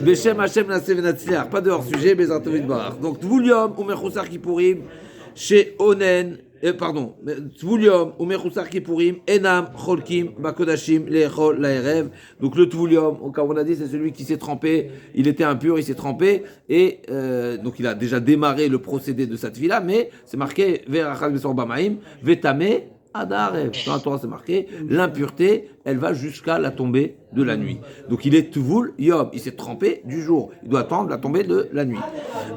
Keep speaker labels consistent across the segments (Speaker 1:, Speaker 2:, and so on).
Speaker 1: Beshem Hashem Naseh Venatzliach, pas de hors-sujet, Bezrat Tovit Barach. Donc, Tvulium ou Mechoussar Kippourim, chez Onen, Tvulium ou Mechoussar Kippourim, Enam, Cholkim, Bakodashim, Leechol, Laerev. Donc, le Tvulium, comme on a dit, c'est celui qui s'est trempé, il était impur, il s'est trempé, et donc il a déjà démarré le procédé de cette vie-là, mais c'est marqué, Verachal Besor Bamaim, Vetame, Adarev. Dans la Torah, c'est marqué, l'impureté, elle va jusqu'à la tombée de la nuit. Donc il est Tvul Yom, il s'est trempé du jour. Il doit attendre la tombée de la nuit.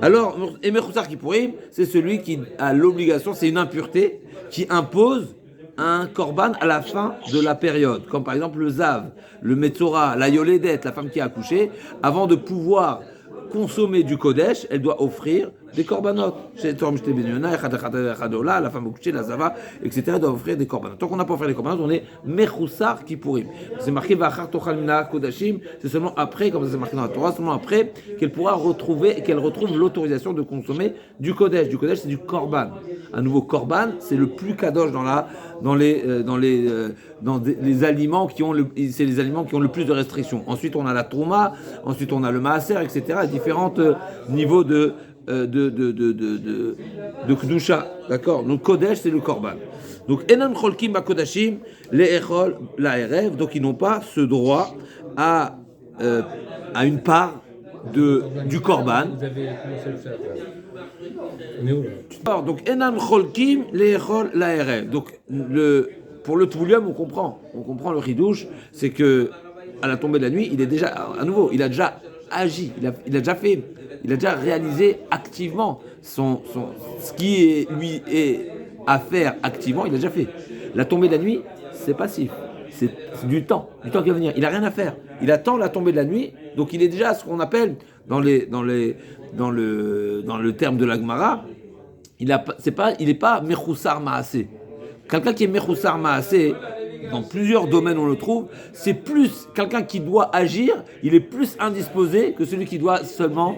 Speaker 1: Alors, Mechoussar Kippourim, c'est celui qui a l'obligation, c'est une impureté qui impose un korban à la fin de la période. Comme par exemple le Zav, le Metzora, la Yoledet, la femme qui a accouché, avant de pouvoir consommer du Kodesh, elle doit offrir des korbanot. La femme au coucher, la Zava, etc. doit offrir des korbanot. Tant qu'on n'a pas offert des korbanot, on est Mechoussar Kippourim. C'est marqué Vachar Tochal Mina Kodashim. C'est seulement après, comme ça c'est marqué dans la Torah, seulement après qu'elle pourra retrouver, qu'elle retrouve l'autorisation de consommer du Kodesh. Du Kodesh, c'est du korban. Un nouveau korban, c'est le plus kadosh dans les aliments qui ont c'est les aliments qui ont le plus de restrictions. Ensuite, on a la trouma, ensuite on a le maaser, etc. Différents niveaux de kedusha, d'accord. Donc kodesh, c'est le korban. Donc enam cholkim bakodashim leechol laerev. Donc ils n'ont pas ce droit à une part du korban.
Speaker 2: Vous avez commencé à le faire. On est où là?
Speaker 1: Donc enam cholkim leechol laerev. Donc pour le Tvulium, on comprend le chidouche, c'est que à la tombée de la nuit, il est déjà à nouveau, il a déjà agi, il a déjà fait. Il a déjà réalisé activement ce qui lui est à faire activement, il a déjà fait. La tombée de la nuit, c'est passif. C'est du temps qui va venir. Il n'a rien à faire. Il attend la tombée de la nuit, donc il est déjà ce qu'on appelle, dans le terme de la Gemara, il n'est pas Mechoussar Maaseh. Quelqu'un qui est Mechoussar Maaseh, dans plusieurs domaines on le trouve, c'est plus quelqu'un qui doit agir, il est plus indisposé que celui qui doit seulement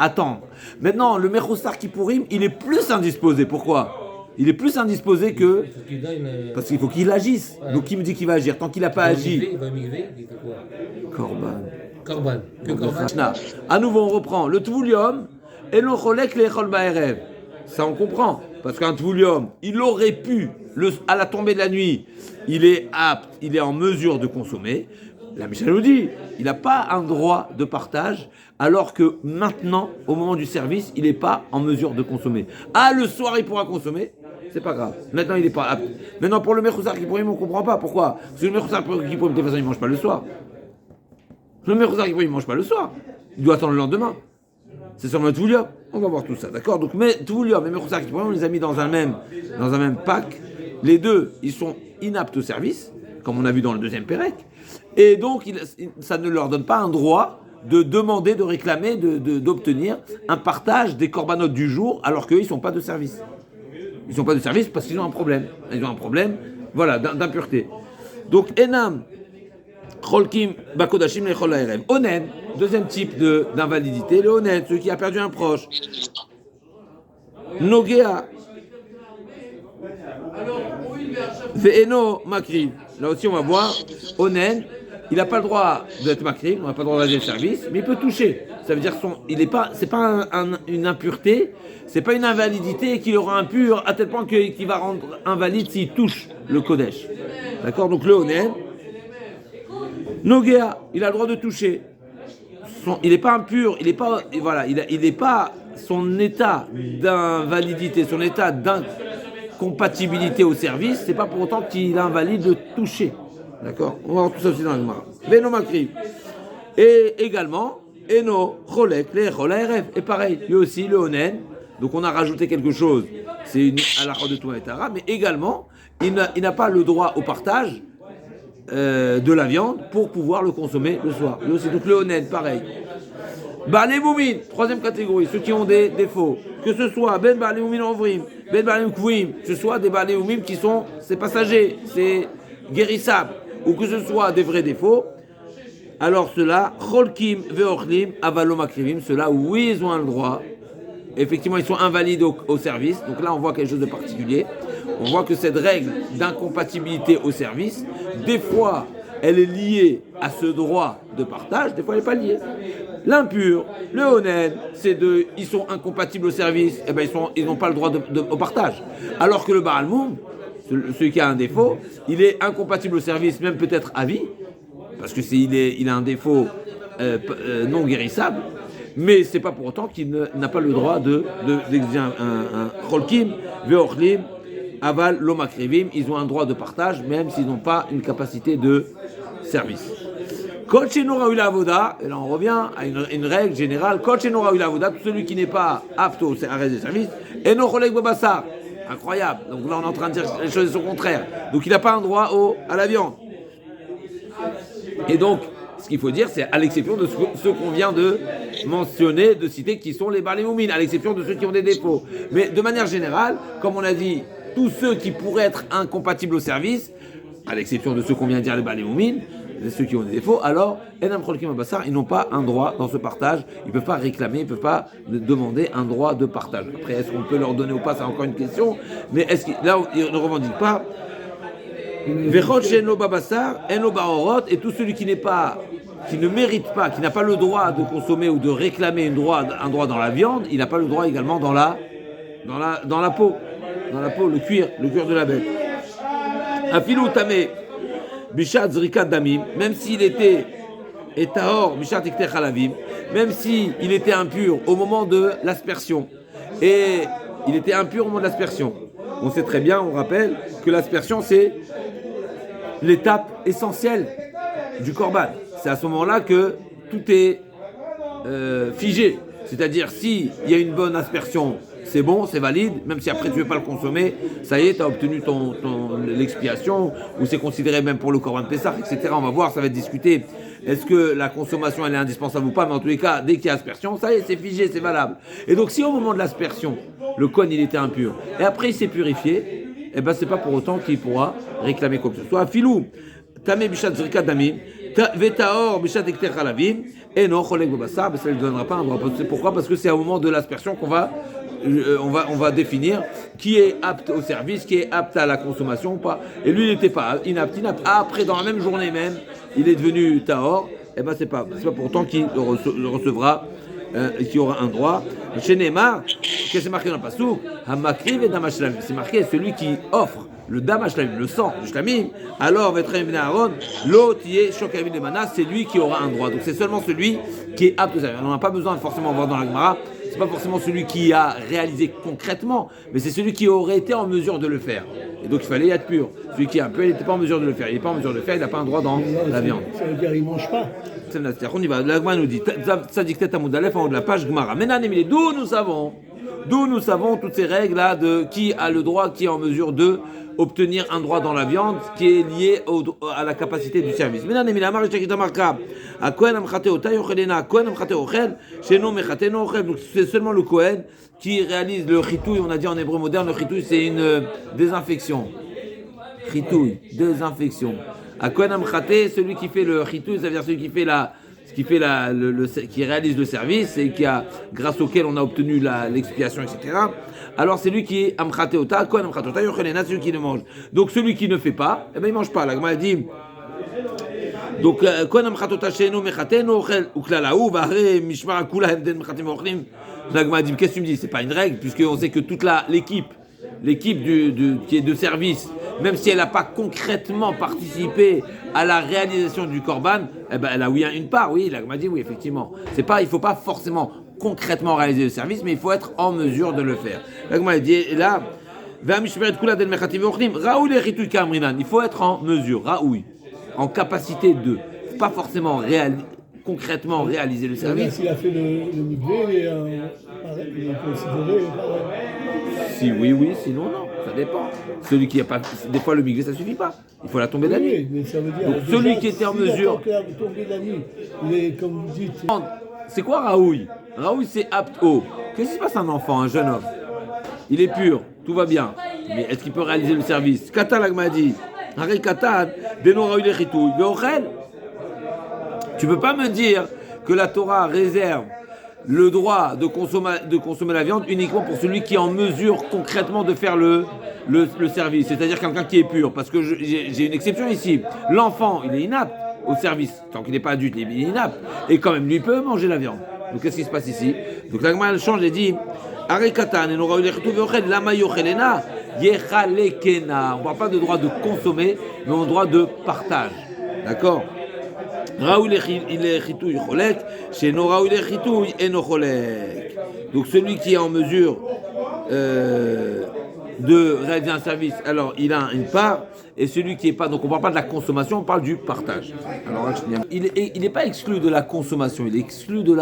Speaker 1: attendre. Maintenant, le Mechoussar Kippourim, il est plus indisposé. Pourquoi ? Il est plus indisposé que... Parce qu'il faut qu'il agisse. Ouais. Donc qui me dit qu'il va agir ? Tant qu'il n'a pas agi...
Speaker 2: Il va migrer, il fait quoi ?
Speaker 1: Korban.
Speaker 2: Que korban.
Speaker 1: À nouveau, on reprend. Le Tvulium, et l'on cholek leechol ba'erev. Ça, on comprend. Parce qu'un Tvulium, il aurait pu, à la tombée de la nuit, il est apte, il est en mesure de consommer. La Mishnah nous dit, il n'a pas un droit de partage, alors que maintenant, au moment du service, il n'est pas en mesure de consommer. Ah, le soir, il pourra consommer, c'est pas grave. Maintenant, il n'est pas apte. Maintenant, pour le Mechoussar Kippourim, on ne comprend pas. Pourquoi ? Parce que le Mechoussar Kippourim, de toute façon, il ne mange pas le soir. Le Mechoussar Kippourim, il ne mange pas le soir. Il doit attendre le lendemain. C'est seulement le Tvulium. On va voir tout ça, d'accord ? Donc, Tvulium et Mechoussar Kippourim, on les a mis dans un même pack. Les deux, ils sont inaptes au service, comme on a vu dans le deuxième Pérec. Et donc, ça ne leur donne pas un droit de demander, de réclamer, d'obtenir un partage des corbanotes du jour, alors qu'eux, ils ne sont pas de service. Ils ne sont pas de service parce qu'ils ont un problème. Ils ont un problème, voilà, d'impureté. Donc, Enam, Cholkim, Bakodashim, Lechol Laerev. Onen, deuxième type d'invalidité, le Onen, celui qui a perdu un proche. Nogea. Ve'eno Makriv. Là aussi, on va voir, Onen, il n'a pas le droit d'être Makriv, on n'a pas le droit d'aller au service, mais il peut toucher. Ça veut dire c'est pas une impureté, c'est pas une invalidité qui le rend impur à tel point qu'il va rendre invalide s'il touche le Kodesh. D'accord ? Donc le Onen, Nogea, il a le droit de toucher. Il n'est pas impur, il n'est pas son état d'invalidité, son état d'incompatibilité au service, c'est pas pour autant qu'il est invalide de toucher. D'accord ? On va voir tout ça aussi dans la Gemara. Veno Makriv. Et également, Eno, Cholek, Leechol Laerev. Et pareil, lui aussi, le Onen. Donc on a rajouté quelque chose, c'est une halakha de Touma et Tara, mais également, il n'a pas le droit au partage de la viande pour pouvoir le consommer le soir. Lui aussi, donc le Onen, pareil. Baalei Moumin, troisième catégorie, ceux qui ont des défauts. Que ce soit Ben Baalei Moumin Ovrim, Ben Baalei Kvouim, que ce soit des Baalei Moumin qui sont, c'est passager, c'est guérissable, ou que ce soit des vrais défauts, alors ceux-là, Cholkim Veochlim, Avalo Makrivim, ceux-là, oui, ils ont un droit. Effectivement, ils sont invalides au service. Donc là, on voit quelque chose de particulier. On voit que cette règle d'incompatibilité au service, des fois, elle est liée à ce droit de partage, des fois elle n'est pas liée. L'impur, le onen, ils sont incompatibles au service, et ben ils n'ont pas le droit au partage. Alors que le Baal Moum, celui qui a un défaut, il est incompatible au service, même peut-être à vie, parce que il a un défaut non guérissable, mais c'est pas pour autant qu'il n'a pas le droit d'exiger un cholkim, veochlim, aval, lomakrivim. Ils ont un droit de partage, même s'ils n'ont pas une capacité de service. Kol sheno raoui la'avoda, et là on revient à une règle générale, kol sheno raoui la'avoda, celui qui n'est pas apte au arrêt des services, eno cholek bebassar. Incroyable. Donc là on est en train de dire les choses sont contraires. Donc il n'a pas un droit à la viande. Et donc, ce qu'il faut dire, c'est à l'exception de ceux qu'on vient de mentionner, de citer, qui sont les balémoumines, à l'exception de ceux qui ont des défauts. Mais de manière générale, comme on a dit, tous ceux qui pourraient être incompatibles au service, à l'exception de ceux qu'on vient de dire les balémoumines, ceux qui ont des défauts, alors, Enam Cholkim Abassar, ils n'ont pas un droit dans ce partage, ils ne peuvent pas réclamer, ils ne peuvent pas demander un droit de partage. Après, est-ce qu'on peut leur donner ou pas, c'est encore une question, mais là, ils ne revendiquent pas. Vechot sheno babassar, eno barorot, et tout celui qui ne mérite pas, qui n'a pas le droit de consommer ou de réclamer un droit dans la viande, il n'a pas le droit également dans la peau, le cuir de la bête. Afilou tamé, bishat zrikat damim, même s'il était etahor, bishat ikter chalavim, même s'il était impur au moment de l'aspersion, et il était impur au moment de l'aspersion. On sait très bien, on rappelle que l'aspersion c'est l'étape essentielle du korban. C'est à ce moment-là que tout est figé. C'est-à-dire, s'il y a une bonne aspersion, c'est bon, c'est valide, même si après tu ne veux pas le consommer, ça y est, tu as obtenu l'expiation, ou c'est considéré même pour le korban Pessah, etc. On va voir, ça va être discuté. Est-ce que la consommation elle est indispensable ou pas? Mais en tous les cas, dès qu'il y a aspersion, ça y est, c'est figé, c'est valable. Et donc, si au moment de l'aspersion, le kohen il était impur, et après il s'est purifié, eh ben c'est pas pour autant qu'il pourra réclamer quoi que ce soit. Filou, tamé bishat zrikat damim, vetaor bishat ikter chalavim, et non cholek bebassar, ça ne lui donnera pas un droit. Pourquoi? Parce que c'est au moment de l'aspersion qu'on va on va définir qui est apte au service, qui est apte à la consommation ou pas. Et lui, il n'était pas inapte. Après, dans la même journée même, il est devenu tahor. Et ben c'est pas pour autant qu'il le recevra, qu'il aura un droit. Chez Neymar, qu'est-ce que c'est marqué dans le passouk? Hamakriv et damashlamim. C'est marqué celui qui offre le damashlamim, le sang du shlamim. Alors, Vetraim ben Aaron, l'autre qui est shokavim de manas, c'est lui qui aura un droit. Donc c'est seulement celui qui est apte au service. On n'a pas besoin de forcément voir dans la Gemara. C'est pas forcément celui qui a réalisé concrètement, mais c'est celui qui aurait été en mesure de le faire. Et donc il fallait être pur. Celui qui est un peu, il n'était pas en mesure de le faire. Il n'est pas en mesure de le faire, il n'a pas un droit dans la viande.
Speaker 3: Ça veut dire qu'il ne mange pas.
Speaker 1: On y va. La Gemara nous dit, Tzadik Tet Amoud Aleph en haut de la page Gemara. D'où nous savons toutes ces règles-là de qui a le droit, qui est en mesure de obtenir un droit dans la viande qui est lié à la capacité du service. Donc c'est seulement le Kohen qui réalise le chitouille. On a dit en hébreu moderne, le chitouille c'est une désinfection. Chitouille, désinfection. À Kohen Amchate, celui qui fait le chitouille, c'est-à-dire celui qui réalise le service et grâce auquel on a obtenu l'expiation, etc. Alors c'est lui qui est amchateota, kohen amchateota, yochelena, celui qui ne mange. Donc celui qui ne fait pas, eh ben il mange pas. La Gemara dit. Donc kohen amchateota she'eno mechateno ochel uklalaou v'are mishmar kula hemden mechatem ochlim. La Gemara dit qu'est-ce que tu me dis? C'est pas une règle puisque on sait que toute l'équipe qui est de service, même si elle n'a pas concrètement participé à la réalisation du korban, eh ben elle a une part. Oui, la Gemara dit oui effectivement. Il faut pas forcément concrètement réaliser le service, mais il faut être en mesure de le faire. Là, il faut être en mesure, raoui, en capacité de, pas forcément concrètement réaliser le service.
Speaker 3: S'il a fait le migvé, il est considéré pareil.
Speaker 1: Si oui, sinon non, ça dépend. Celui qui a pas, des fois le migvé ça suffit pas. Il faut la tombée de la nuit.
Speaker 3: Oui, mais ça veut dire.
Speaker 1: Donc
Speaker 3: déjà,
Speaker 1: celui qui était en mesure.
Speaker 3: La tombée de la nuit, il est comme vous dites.
Speaker 1: C'est quoi Raoui? Raoui c'est apte au. Qu'est-ce qui se passe à un enfant, un jeune homme? Il est pur, tout va bien. Mais est-ce qu'il peut réaliser le service? Katan l'agma dit. Harei Katan, Beno Raoui Lechitouille, Veochel. Tu peux pas me dire que la Torah réserve le droit de consommer la viande uniquement pour celui qui est en mesure concrètement de faire le service, c'est-à-dire quelqu'un qui est pur. Parce que j'ai une exception ici. L'enfant, il est inapte au service. Tant qu'il n'est pas adulte, il est inapte. Et quand même, lui peut manger la viande. Donc qu'est-ce qui se passe ici? Donc la Gemara elle change et dit Arikatan, et n'aura eu les lama yochelena, yechalekena. On ne parle pas de droit de consommer, mais on droit de partage. D'accord? Donc celui qui est en mesure de réaliser un service, alors il a une part, et celui qui n'est pas, donc on ne parle pas de la consommation, on parle du partage. Alors il n'est pas exclu de la consommation, il est exclu du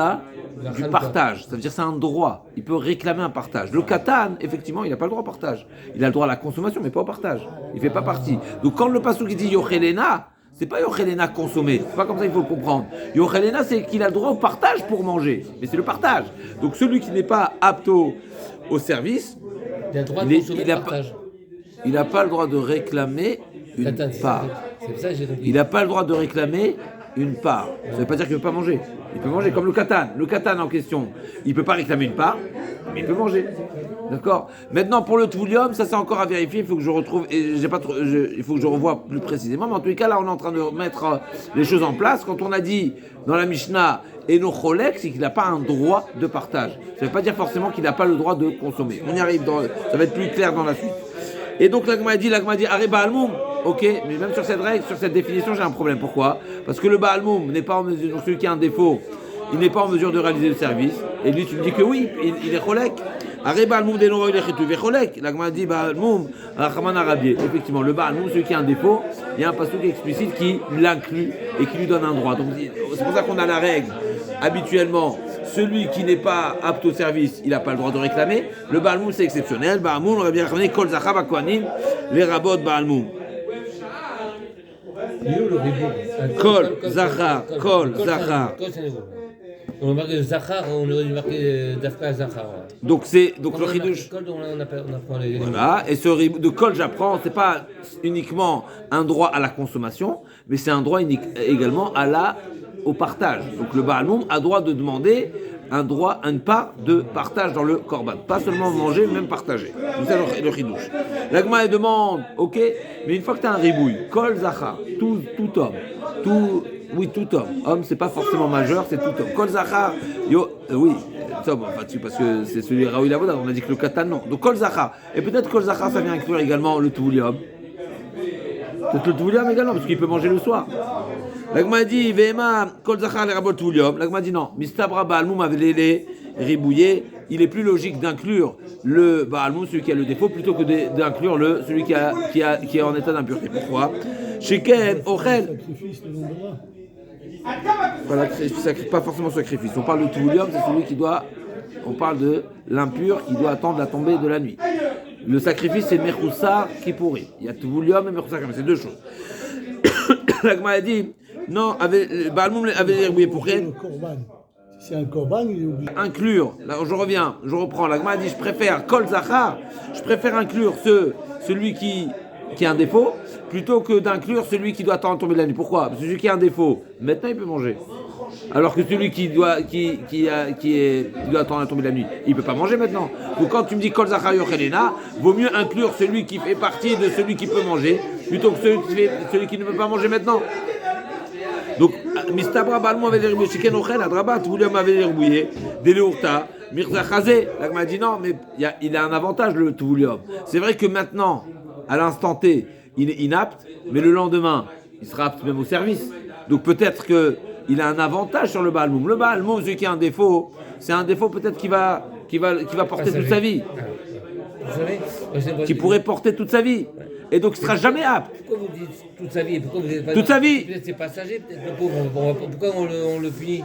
Speaker 1: partage, ça veut dire c'est un droit, il peut réclamer un partage. Le katan, effectivement, il n'a pas le droit au partage, il a le droit à la consommation, mais pas au partage, il ne fait pas partie. Donc quand le pasuk dit Yochelena, c'est pas Yochelena consommer, c'est pas comme ça qu'il faut le comprendre. Yochelena, c'est qu'il a le droit au partage pour manger, mais c'est le partage. Donc celui qui n'est pas apte au service,
Speaker 2: il a le droit de consommer le partage.
Speaker 1: Il n'a pas le droit de réclamer une part.
Speaker 2: C'est ça que j'ai compris.
Speaker 1: Il n'a pas le droit de réclamer une part. Ça ne veut pas dire qu'il ne peut pas manger. Il peut manger comme le katan. Le katan en question, il ne peut pas réclamer une part, mais il peut manger. D'accord? Maintenant, pour le tvoulium, ça c'est encore à vérifier. Il faut que je retrouve, il faut que je revoie plus précisément. Mais en tous les cas, là, on est en train de mettre les choses en place. Quand on a dit dans la Mishnah, Eno Cholek, c'est qu'il n'a pas un droit de partage. Ça ne veut pas dire forcément qu'il n'a pas le droit de consommer. On y arrive, ça va être plus clair dans la suite. Et donc, l'agma dit, Aré Baalmoum, ok, mais même sur cette règle, sur cette définition, j'ai un problème. Pourquoi? Parce que le Baalmoum n'est pas en mesure, donc celui qui a un défaut, il n'est pas en mesure de réaliser le service. Et lui, tu me dis que oui, il est Cholek. Aré Baalmoum, Denora, il est Chitou, Cholek. L'agma dit, Baalmoum, Rachaman Arabier. Effectivement, le Baalmoum, celui qui a un défaut, il y a un passage explicite qui l'inclut et qui lui donne un droit. Donc, c'est pour ça qu'on a la règle. Habituellement, celui qui n'est pas apte au service, il n'a pas le droit de réclamer. Le Baalmoum, c'est exceptionnel. Baalmoum, on va bien ramener Kol Zachar Bakwanim, les rabots Baalmoum. Kol Zachar.
Speaker 2: On a marqué Zachar, on aurait dû marquer Dafka Zachar.
Speaker 1: Donc le chidouche.
Speaker 2: On apprend les.
Speaker 1: Voilà, et ce de Kol, j'apprends, c'est pas uniquement un droit à la consommation, mais c'est un droit également au partage. Donc le Baalmoum a droit de demander une part de partage dans le korban. Pas seulement manger, même partager. C'est ça le chidouche. L'agma elle demande, ok, mais une fois que tu as un ribouille, kol zachar, tout homme, tout homme. Homme, c'est pas forcément majeur, c'est tout homme. Kol zachar, oui, homme, enfin, parce que c'est celui de Raoui Lavoda, on a dit que le katan, non. Donc kol zachar. Et peut-être kol zachar, ça vient inclure également le tvoulium. Peut-être le tvoulium également, parce qu'il peut manger le soir. L'agma dit, Vema, Kol Zachar les rabot tvoulium. L'agma dit non, Mistabra Baalmoum avec les ribouillés. Il est plus logique d'inclure le Baalmoum, celui qui a le défaut, plutôt que d'inclure celui qui est en état d'impureté. Pourquoi? Sheken, Ochel. Voilà, pas forcément sacrifice. On parle de tvoulium, c'est celui qui doit. On parle de l'impur qui doit attendre la tombée de la nuit. Le sacrifice, c'est Mechoussar qui pourrit. Il y a tvoulium et Mechoussar, c'est deux choses. L'agma a dit. Non, Baalmoum avait les ribouillés pour rien.
Speaker 3: Si c'est un korban, il est obligé.
Speaker 1: Inclure, là je reprends. L'agma a dit je préfère Kol Zachar, je préfère inclure celui qui a un défaut, plutôt que d'inclure celui qui doit attendre tomber de la nuit. Pourquoi? Parce que celui qui a un défaut, maintenant il peut manger. Alors que celui qui doit attendre la tombée de la nuit, il ne peut pas manger maintenant. Donc quand tu me dis Kol Zachar Yochelena, vaut mieux inclure celui qui fait partie de celui qui peut manger, plutôt que celui qui ne peut pas manger maintenant. Donc, Mistabra Baalmoum avait les ribouillés, Sheken Ochel, Adrabat, Tvoulium avait les ribouillés, Deleurta, Mirza Chazé. Là, m'a dit non, mais il a un avantage le Tvoulium. C'est vrai que maintenant, à l'instant T, il est inapte, mais le lendemain, il sera apte même au service. Donc peut-être qu'il a un avantage sur le Baalmoum. Le Baalmoum, celui qui a un défaut, c'est un défaut peut-être qui va porter toute sa vie. Qui pourrait porter toute sa vie. Et donc il ne sera jamais apte.
Speaker 2: Pourquoi vous dites toute sa vie? Pourquoi vous dites pas
Speaker 1: toute sa vie?
Speaker 2: Peut-être c'est passager, peut-être le pauvre. Pourquoi on le punit?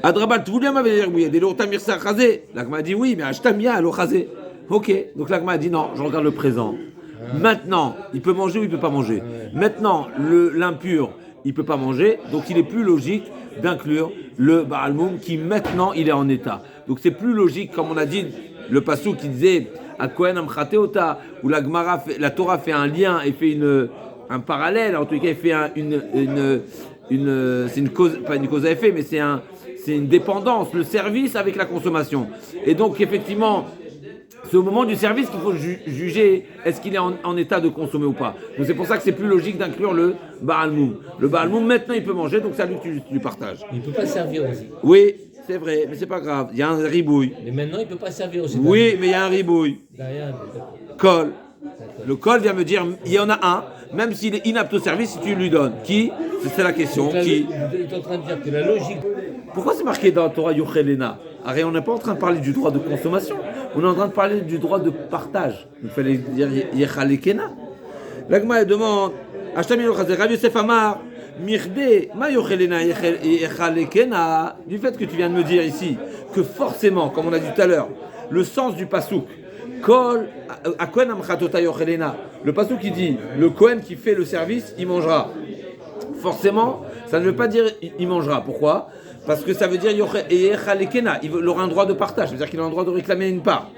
Speaker 1: Adrabal Tvouliam avait l'air mouillé. Dès l'Orta Mirsa Chazé. L'Agma a dit oui, mais Ashtamia, alors Chazé. Ok. Donc l'Agma a dit non, je regarde le présent. Maintenant, il peut manger ou il ne peut pas manger. Maintenant, l'impur, il ne peut pas manger. Donc il est plus logique d'inclure le Baalmoum qui maintenant il est en état. Donc c'est plus logique, comme on a dit, le passou qui disait à Kohen Amchateota, où la Torah fait un lien et fait un parallèle, en tout cas, il fait c'est une cause, pas une cause à effet, mais c'est une dépendance, le service avec la consommation. Et donc, effectivement, c'est au moment du service qu'il faut juger est-ce qu'il est en état de consommer ou pas. Donc, c'est pour ça que c'est plus logique d'inclure le Baal Moum. Le Baal Moum, maintenant, il peut manger, donc c'est à lui que tu lui partages.
Speaker 2: Il ne peut pas servir aussi.
Speaker 1: Oui, c'est vrai, mais c'est pas grave. Il y a un ribouille.
Speaker 2: Mais maintenant, il ne peut pas servir aussi.
Speaker 1: Oui, mais il y a un ribouille.
Speaker 2: Derrière,
Speaker 1: Col. Le col vient me dire, il y en a un, même s'il est inapte au service, si tu lui donnes. Qui? C'est la question.
Speaker 2: donc là,
Speaker 1: Qui?
Speaker 2: il est en train de dire que la logique.
Speaker 1: Pourquoi c'est marqué dans la Torah Yochelena? On n'est pas en train de parler du droit de consommation, on est en train de parler du droit de partage. Il fallait dire Yechalekena. L'Agma demande, Rav Yosef Amar, Mirde, ma Yochelena Yechalekena, du fait que tu viens de me dire ici, que forcément, comme on a dit tout à l'heure, le sens du pasouk, Kol, a Kohen Amchatota Yochelena, le pasouk qui dit, le Kohen qui fait le service, il mangera. Forcément, ça ne veut pas dire il mangera. Pourquoi? Parce que ça veut dire il aura un droit de partage, c'est-à-dire qu'il a un droit de réclamer une part.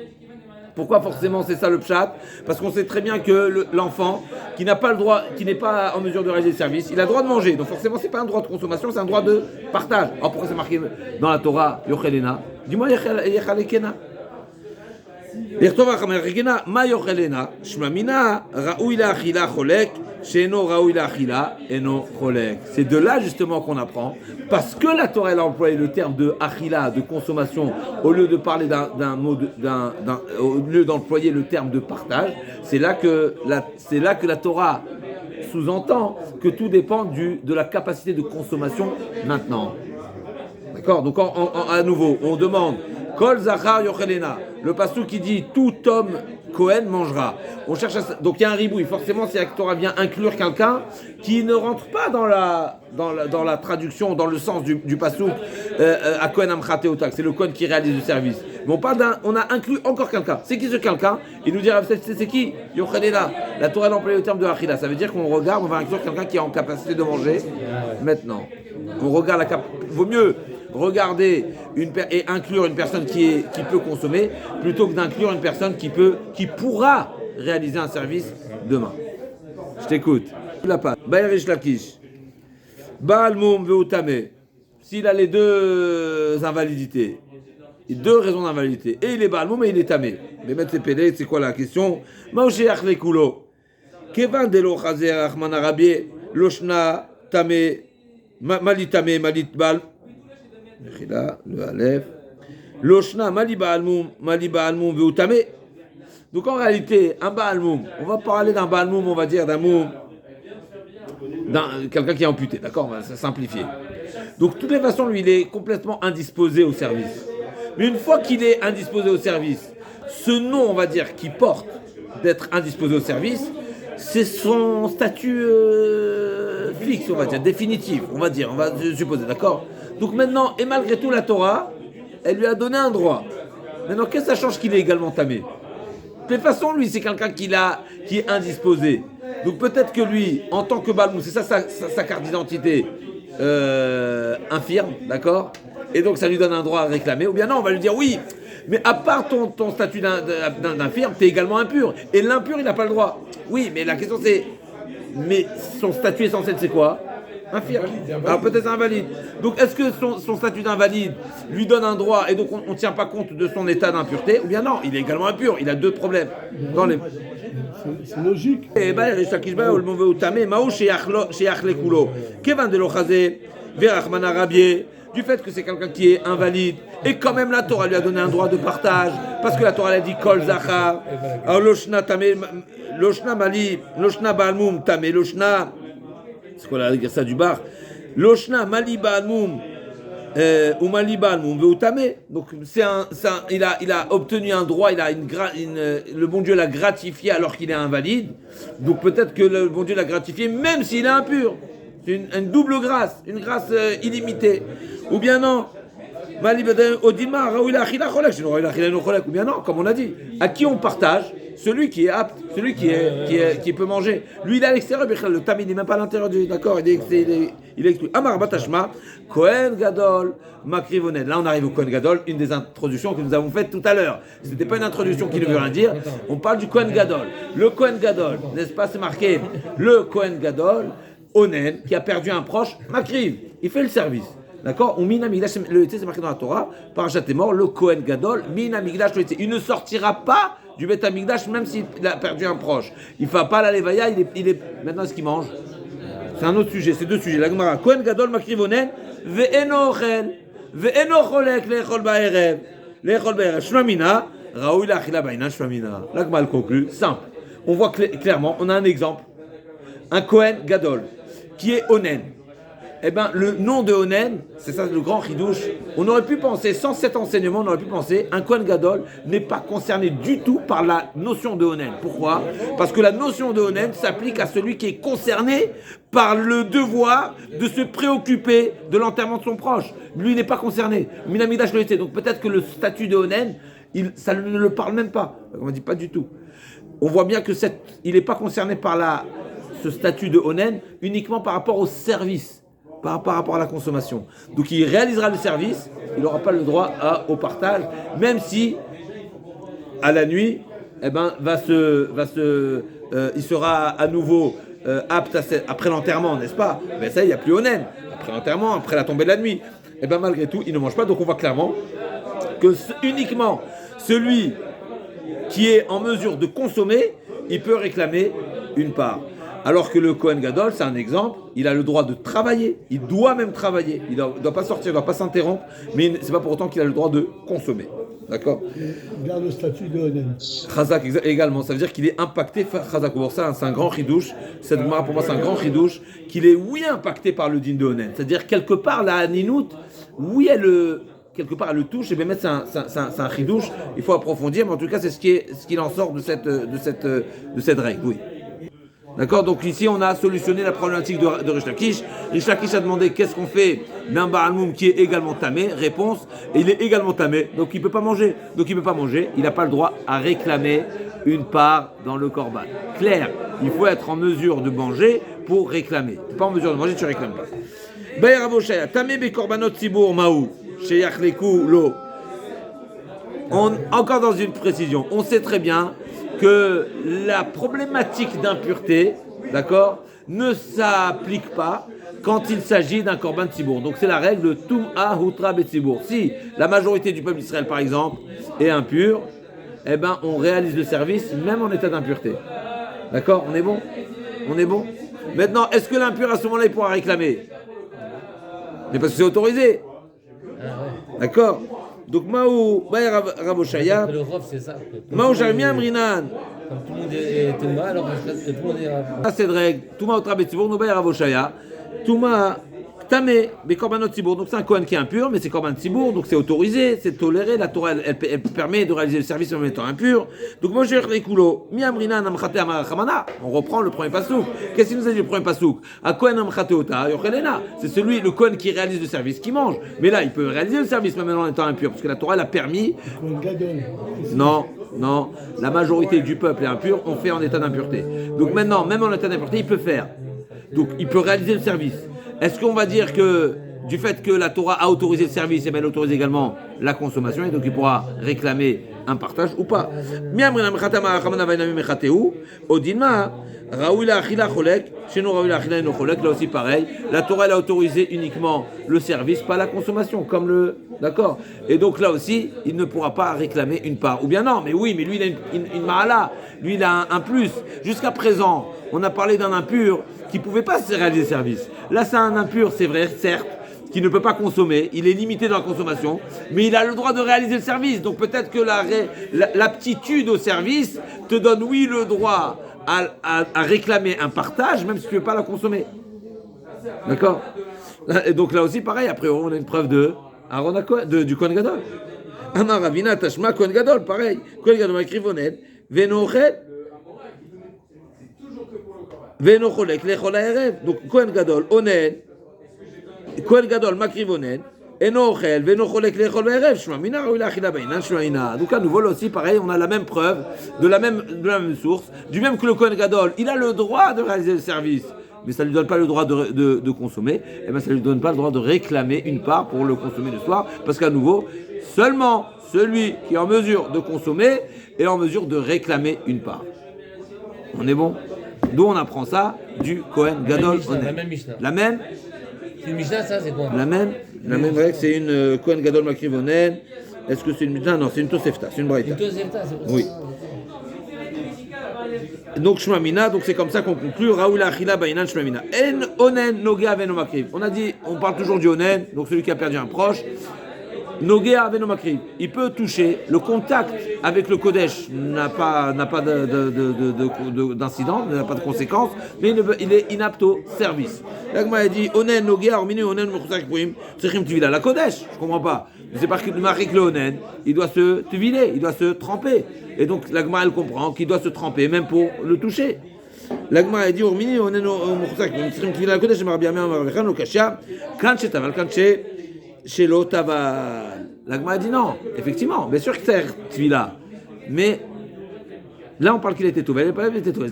Speaker 1: Pourquoi forcément c'est ça le pshat? Parce qu'on sait très bien que l'enfant qui n'a pas le droit, qui n'est pas en mesure de réaliser le service, il a le droit de manger. Donc forcément c'est pas un droit de consommation, c'est un droit de partage. Alors pourquoi c'est marqué dans la Torah Yochelena? Dis-moi Yechalekena. Ma Yochelena, Shmamina, Raoui la Achila Cholek. C'est de là justement qu'on apprend, parce que la Torah elle a employé le terme de achila, de consommation, au lieu de parler d'un mot, au lieu d'employer le terme de partage, c'est là que la Torah sous-entend que tout dépend de la capacité de consommation maintenant. D'accord? Donc à nouveau, on demande Kol Zachar Yochelena, le pastou qui dit tout homme Cohen mangera. On cherche donc il y a un ribouille. Forcément, si la Torah vient inclure quelqu'un qui ne rentre pas dans la traduction, dans le sens du passouk à Cohen Amchate Otak, c'est le Cohen qui réalise le service. Mais on a inclus encore quelqu'un. C'est qui ce quelqu'un? Il nous dira c'est qui? Yochelena. La Torah a employé le terme de Achila. Ça veut dire qu'on regarde, on va inclure quelqu'un qui est en capacité de manger maintenant. On regarde vaut mieux regarder et inclure une personne qui peut consommer plutôt que d'inclure une personne qui pourra réaliser un service demain. Je t'écoute. La patte. Bayerish Lakish. Baal Moum Veutame. S'il a les deux invalidités, deux raisons d'invalidité, et il est Baal Moum et il est tamé. Mais mettre ses pédés, c'est quoi la question? Maouché Achlekulo. Kevan Delo Chazer Achman Arabie. Loshna Tamé. Malit Tamé, Malit Baal. Le Aleph. Loshna Mali Baal Moum Veutame. Donc en réalité, un Baal Moum, on va parler d'un Baal Moum, on va dire d'un Moum, quelqu'un qui est amputé, d'accord? On va simplifier. Donc de toutes les façons, lui, il est complètement indisposé au service. Mais une fois qu'il est indisposé au service, ce nom, on va dire, qu'il porte d'être indisposé au service, c'est son statut fixe, on va dire, définitif, on va supposer, d'accord? Donc maintenant, et malgré tout, la Torah, elle lui a donné un droit. Maintenant, qu'est-ce que ça change qu'il est également tamé? De toute façon, lui, c'est quelqu'un qui est indisposé. Donc peut-être que lui, en tant que Balmou, c'est ça sa carte d'identité infirme, d'accord? Et donc ça lui donne un droit à réclamer. Ou bien non, on va lui dire oui, mais à part ton statut d'infirme, tu es également impur. Et l'impur, il n'a pas le droit. Oui, mais la question c'est, mais son statut essentiel, c'est quoi? Infirme. Alors peut-être invalide. Donc est-ce que son statut d'invalide lui donne un droit et donc on ne tient pas compte de son état d'impureté? Ou bien non, il est également impur, il a deux problèmes.
Speaker 3: C'est logique.
Speaker 1: Et ben, du fait que c'est quelqu'un qui est invalide et quand même la Torah lui a donné un droit de partage parce que la Torah elle a dit Kol Zachar. Alors Loshna Mali, Loshna Balmum Tamé, Loshna. C'est quoi la ça du bar? Loshna Mali Balmum ou Mali Balmum Veutame. Donc il a obtenu un droit, le bon Dieu l'a gratifié alors qu'il est invalide. Donc peut-être que le bon Dieu l'a gratifié même s'il est impur. C'est une double grâce, une grâce illimitée. Ou bien non. Ou bien non, comme on a dit. À qui on partage? Celui qui est apte, celui qui peut manger. Lui, il est à l'extérieur, le tam, il n'est même pas à l'intérieur du. D'accord, il est exclu. Amar Batashma, Kohen Gadol, Makrivonel. Là, on arrive au Kohen Gadol, une des introductions que nous avons faites tout à l'heure. Ce n'était pas une introduction qui ne veut rien dire. On parle du Kohen Gadol. Le Kohen Gadol, n'est-ce pas, c'est marqué. Le Kohen Gadol, Onen, qui a perdu un proche, Makriv. Il fait le service. D'accord? Ou Mina Migdash, le Yetze, c'est marqué dans la Torah, Parashat Emor, le Kohen Gadol, Mina Migdash, le Yetze. Il ne sortira pas du Beth Amikdash, même s'il a perdu un proche. Il ne fait pas la Levaya, il est... Maintenant, est-ce qu'il mange? C'est un autre sujet, c'est deux sujets. La Gemara, Kohen Gadol Makrivonen, Ve'eno Ochel, Ve'eno Cholek, Le'echol Ba'erev, Le'echol Ba'erev, Shmamina, Raoui La'achila Ba'ina, Shmamina. La Gemara conclut, simple. On voit clairement, on a un exemple. Un Kohen Gadol, qui est Onen. Eh bien, le nom de Onen, c'est ça le grand chidouche. On aurait pu penser, sans cet enseignement, on aurait pu penser, un Kohen Gadol n'est pas concerné du tout par la notion de Onen. Pourquoi? Parce que la notion de Onen s'applique à celui qui est concerné par le devoir de se préoccuper de l'enterrement de son proche. Lui n'est pas concerné. Minamidash le était. Donc peut-être que le statut de Onen, ça ne le parle même pas. On ne dit pas du tout. On voit bien que il n'est pas concerné par ce statut de Onen uniquement par rapport au service. Par rapport à la consommation. Donc il réalisera le service, il n'aura pas le droit au partage, même si à la nuit, eh ben, il sera à nouveau apte après l'enterrement, n'est-ce pas? Mais ça, il n'y a plus Onen. Après l'enterrement, après la tombée de la nuit, eh ben, malgré tout, il ne mange pas. Donc on voit clairement que uniquement celui qui est en mesure de consommer, il peut réclamer une part. Alors que le Kohen Gadol, c'est un exemple, il a le droit de travailler, il doit même travailler, il ne doit pas sortir, il ne doit pas s'interrompre, mais ce n'est pas pour autant qu'il a le droit de consommer. D'accord?
Speaker 3: Il garde le statut de Onen.
Speaker 1: Chazak également, ça veut dire qu'il est impacté par Chazak. Pour ça, c'est un grand chidouche, cette Gemara pour moi c'est un grand chidouche, qu'il est oui impacté par le din de Onen. C'est-à-dire quelque part la Haninout, oui quelque part elle le touche, et bien mettre c'est un chidouche, il faut approfondir, mais en tout cas c'est ce qu'il en sort de cette règle, oui. D'accord? Donc ici, on a solutionné la problématique de Rish Lakish. Rish Lakish a demandé qu'est-ce qu'on fait d'un Baal Moum qui est également tamé. Réponse, il est également tamé, donc il ne peut pas manger. Donc il ne peut pas manger, il n'a pas le droit à réclamer une part dans le korban. Clair, il faut être en mesure de manger pour réclamer. Tu n'es pas en mesure de manger, tu ne réclames pas. Bayer Avoshaya, tamé be korbanot tzibur maou, sheyach leku lo. Encore dans une précision, on sait très bien que la problématique d'impureté, d'accord, ne s'applique pas quand il s'agit d'un korban tzibour. Donc c'est la règle Tum'a Hutra Betzibour. Si la majorité du peuple d'Israël, par exemple, est impure, eh ben on réalise le service même en état d'impureté. D'accord? On est bon? On est bon? Maintenant, est-ce que l'impur à ce moment-là il pourra réclamer? Mais parce que c'est autorisé. D'accord? Donc, Maou, Bayer Raboshaya.
Speaker 2: Le Rav, c'est ça.
Speaker 1: Maou Jarmia Mrinan.
Speaker 2: Comme tout le monde est Touma, alors tout le monde est Rav.
Speaker 1: Ah, cette règle. Touma Otra Betzibour, nous Bayer Raboshaya. Touma Tamé, mais Korbanot Tzibour. Donc, c'est un Kohen qui est impur, mais c'est Korban Tzibour, donc c'est autorisé, c'est toléré. La Torah, elle permet de réaliser le service en étant impur. Donc, Moshe Rekulo, Mi Amrinan Amchate Amarachamana. On reprend le premier pasouk. Qu'est-ce qu'il nous a dit le premier pasouk? A Kohen Amchate Ota, Yochelena. C'est celui, le Kohen qui réalise le service, qui mange. Mais là, il peut réaliser le service même en étant impur, parce que la Torah, elle a permis.
Speaker 3: Kohen Gadol.
Speaker 1: Non, la majorité du peuple est impur, on fait en état d'impureté. Donc maintenant, même en état d'impureté, il peut faire. Donc il peut réaliser le service. Est-ce qu'on va dire que du fait que la Torah a autorisé le service, et bien elle autorise également la consommation, et donc il pourra réclamer un partage ou pas? Là aussi pareil, la Torah elle a autorisé uniquement le service, pas la consommation, comme le... D'accord? Et donc là aussi, il ne pourra pas réclamer une part. Ou bien non, mais oui, mais lui il a une mahala, lui il a un plus. Jusqu'à présent, on a parlé d'un impur qui ne pouvait pas se réaliser le service. Là c'est un impur, c'est vrai, certes, qui ne peut pas consommer, il est limité dans la consommation, mais il a le droit de réaliser le service. Donc peut-être que l'aptitude au service te donne, oui, le droit à réclamer un partage, même si tu ne veux pas la consommer. D'accord? Et donc là aussi, pareil, après on a une preuve du Kohen Gadol. Amar Ravina Tashma Kohen Gadol, pareil. Kohen Gadol écrit Vonet, Venochet, Venocholek, Lechol Haerev. Donc Kohen Gadol, Onen, Kohen Gadol, Makrivonen, Enochel, Venocholek, Lechol Haerev, Shma Mina, Raoui La'achila Bainan, Shmaina. Donc à nouveau, là aussi, pareil, on a la même preuve, de la même source, du même que le Kohen Gadol, il a le droit de réaliser le service, mais ça ne lui donne pas le droit de consommer, et bien ça ne lui donne pas le droit de réclamer une part pour le consommer le soir, parce qu'à nouveau, seulement celui qui est en mesure de consommer est en mesure de réclamer une part. On est bon? D'où on apprend ça? Du Kohen Gadol.
Speaker 2: La même Mishnah.
Speaker 1: La même?
Speaker 2: C'est une Mishnah, ça, c'est quoi?
Speaker 1: La même? La même règle, c'est une Kohen Gadol Makriv Onen. Est-ce que c'est une Mishnah? Non, c'est une Tosefta, c'est une Braïta.
Speaker 2: Une Tosefta, c'est pour ça.
Speaker 1: Oui. Donc Shmamina, donc c'est comme ça qu'on conclut. Raoul Achila Bainan Shmamina. En Onen Nogea Aveno Makriv. On a dit, on parle toujours du Onen, donc celui qui a perdu un proche. Nogea Aveno Makriv. Il peut toucher. Le contact avec le Kodesh n'a pas d'incident, n'a pas de conséquences, mais il est inapte au service. L'Agma a dit Onen Nogea Orminu Onen Mechousak Pourim Tzrichim Tvila. La Kodesh, je comprends pas. C'est parce qu'il marque le Onen, il doit se tuviler, il doit se tremper. Et donc l'Agma elle comprend qu'il doit se tremper même pour le toucher. L'Agma a dit Ormini Onen Mechousak Pourim Tzrichim Tvila la Kodesh Marbiya Marvechan Lokashia Kan Shetaval Kan Chez Lotaval. L'Agma a dit non, effectivement, bien sûr que c'est Tvila. Mais là on parle qu'il était Touvel,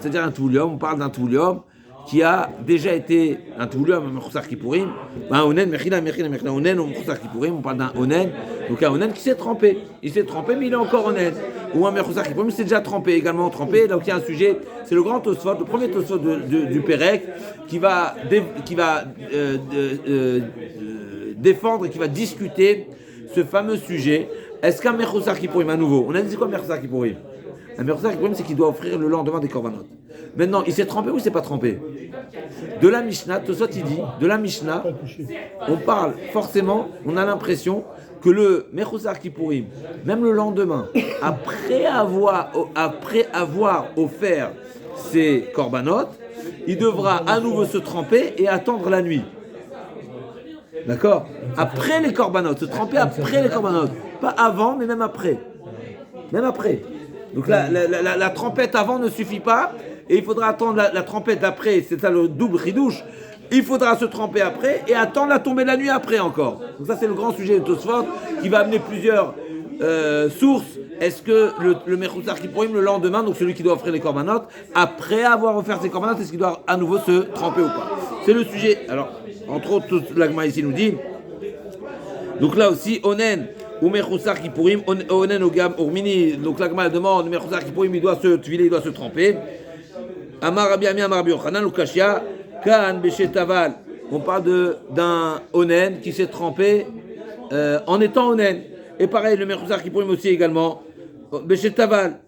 Speaker 1: c'est-à-dire un Toulium, on parle d'un Toulium qui a déjà été un Toulium, un Mechousak Kippourim, un Onen, Mechila, Onen, un Mechousak Kippourim, on parle d'un Onen, donc un Onen qui s'est trempé. Il s'est trempé, mais il est encore Onen. Ou un Mechousak Kippourim qui s'est déjà trempé, également trempé. Donc il y a un sujet, c'est le grand Tosfot, le premier Tosfot du Pérec, qui va défendre et qui va discuter ce fameux sujet. Est-ce qu'un Mechousak Kippourim, à nouveau, on a dit c'est quoi un Mechousak Kippourim? Un Mechousak Kippourim, c'est qu'il doit offrir le lendemain des korbanot. Maintenant, il s'est trempé ou il s'est pas trempé? De la Mishnah, Tosot il dit, de la Mishnah, on parle forcément, on a l'impression que le Mechousak Kippourim, même le lendemain, après avoir offert ses korbanot, il devra à nouveau se tremper et attendre la nuit. D'accord? Après les korbanot, se tremper après les korbanot. Pas avant, mais même après. Même après. Donc la trempette avant ne suffit pas, et il faudra attendre la trempette d'après, c'est ça le double ridouche. Il faudra se tremper après, et attendre la tombée de la nuit après encore. Donc ça c'est le grand sujet de Tosfot, qui va amener plusieurs sources. Est-ce que le Mechousak Kippourim, le lendemain, donc celui qui doit offrir les korbanot, après avoir offert ses korbanot, est-ce qu'il doit à nouveau se tremper ou pas? C'est le sujet. Alors, entre autres, l'Agma ici nous dit, donc là aussi, Onen, ou Mechousak Kippourim, Onen Ogam Urmini, donc l'Agma demande, Mechousak Kippourim, il doit se tuiler, il doit se tremper. Amar Rabbi Ami, Amar Rabbi Yochanan, Lukashia, Kan Beshetaval. On parle d'un Onen qui s'est trempé en étant Onen. Et pareil, le Mechousak Kippourim aussi également, Beshetaval.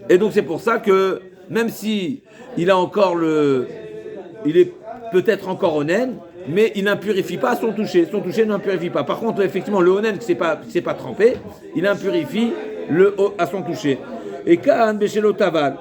Speaker 1: Et donc c'est pour ça que, même si il a encore il est peut-être encore Onen, mais il n'impurifie pas son toucher. Son toucher n'impurifie pas. Par contre, effectivement, le Onen qui s'est pas trempé, il impurifie à son toucher. Et Kaan Beshelo Taval.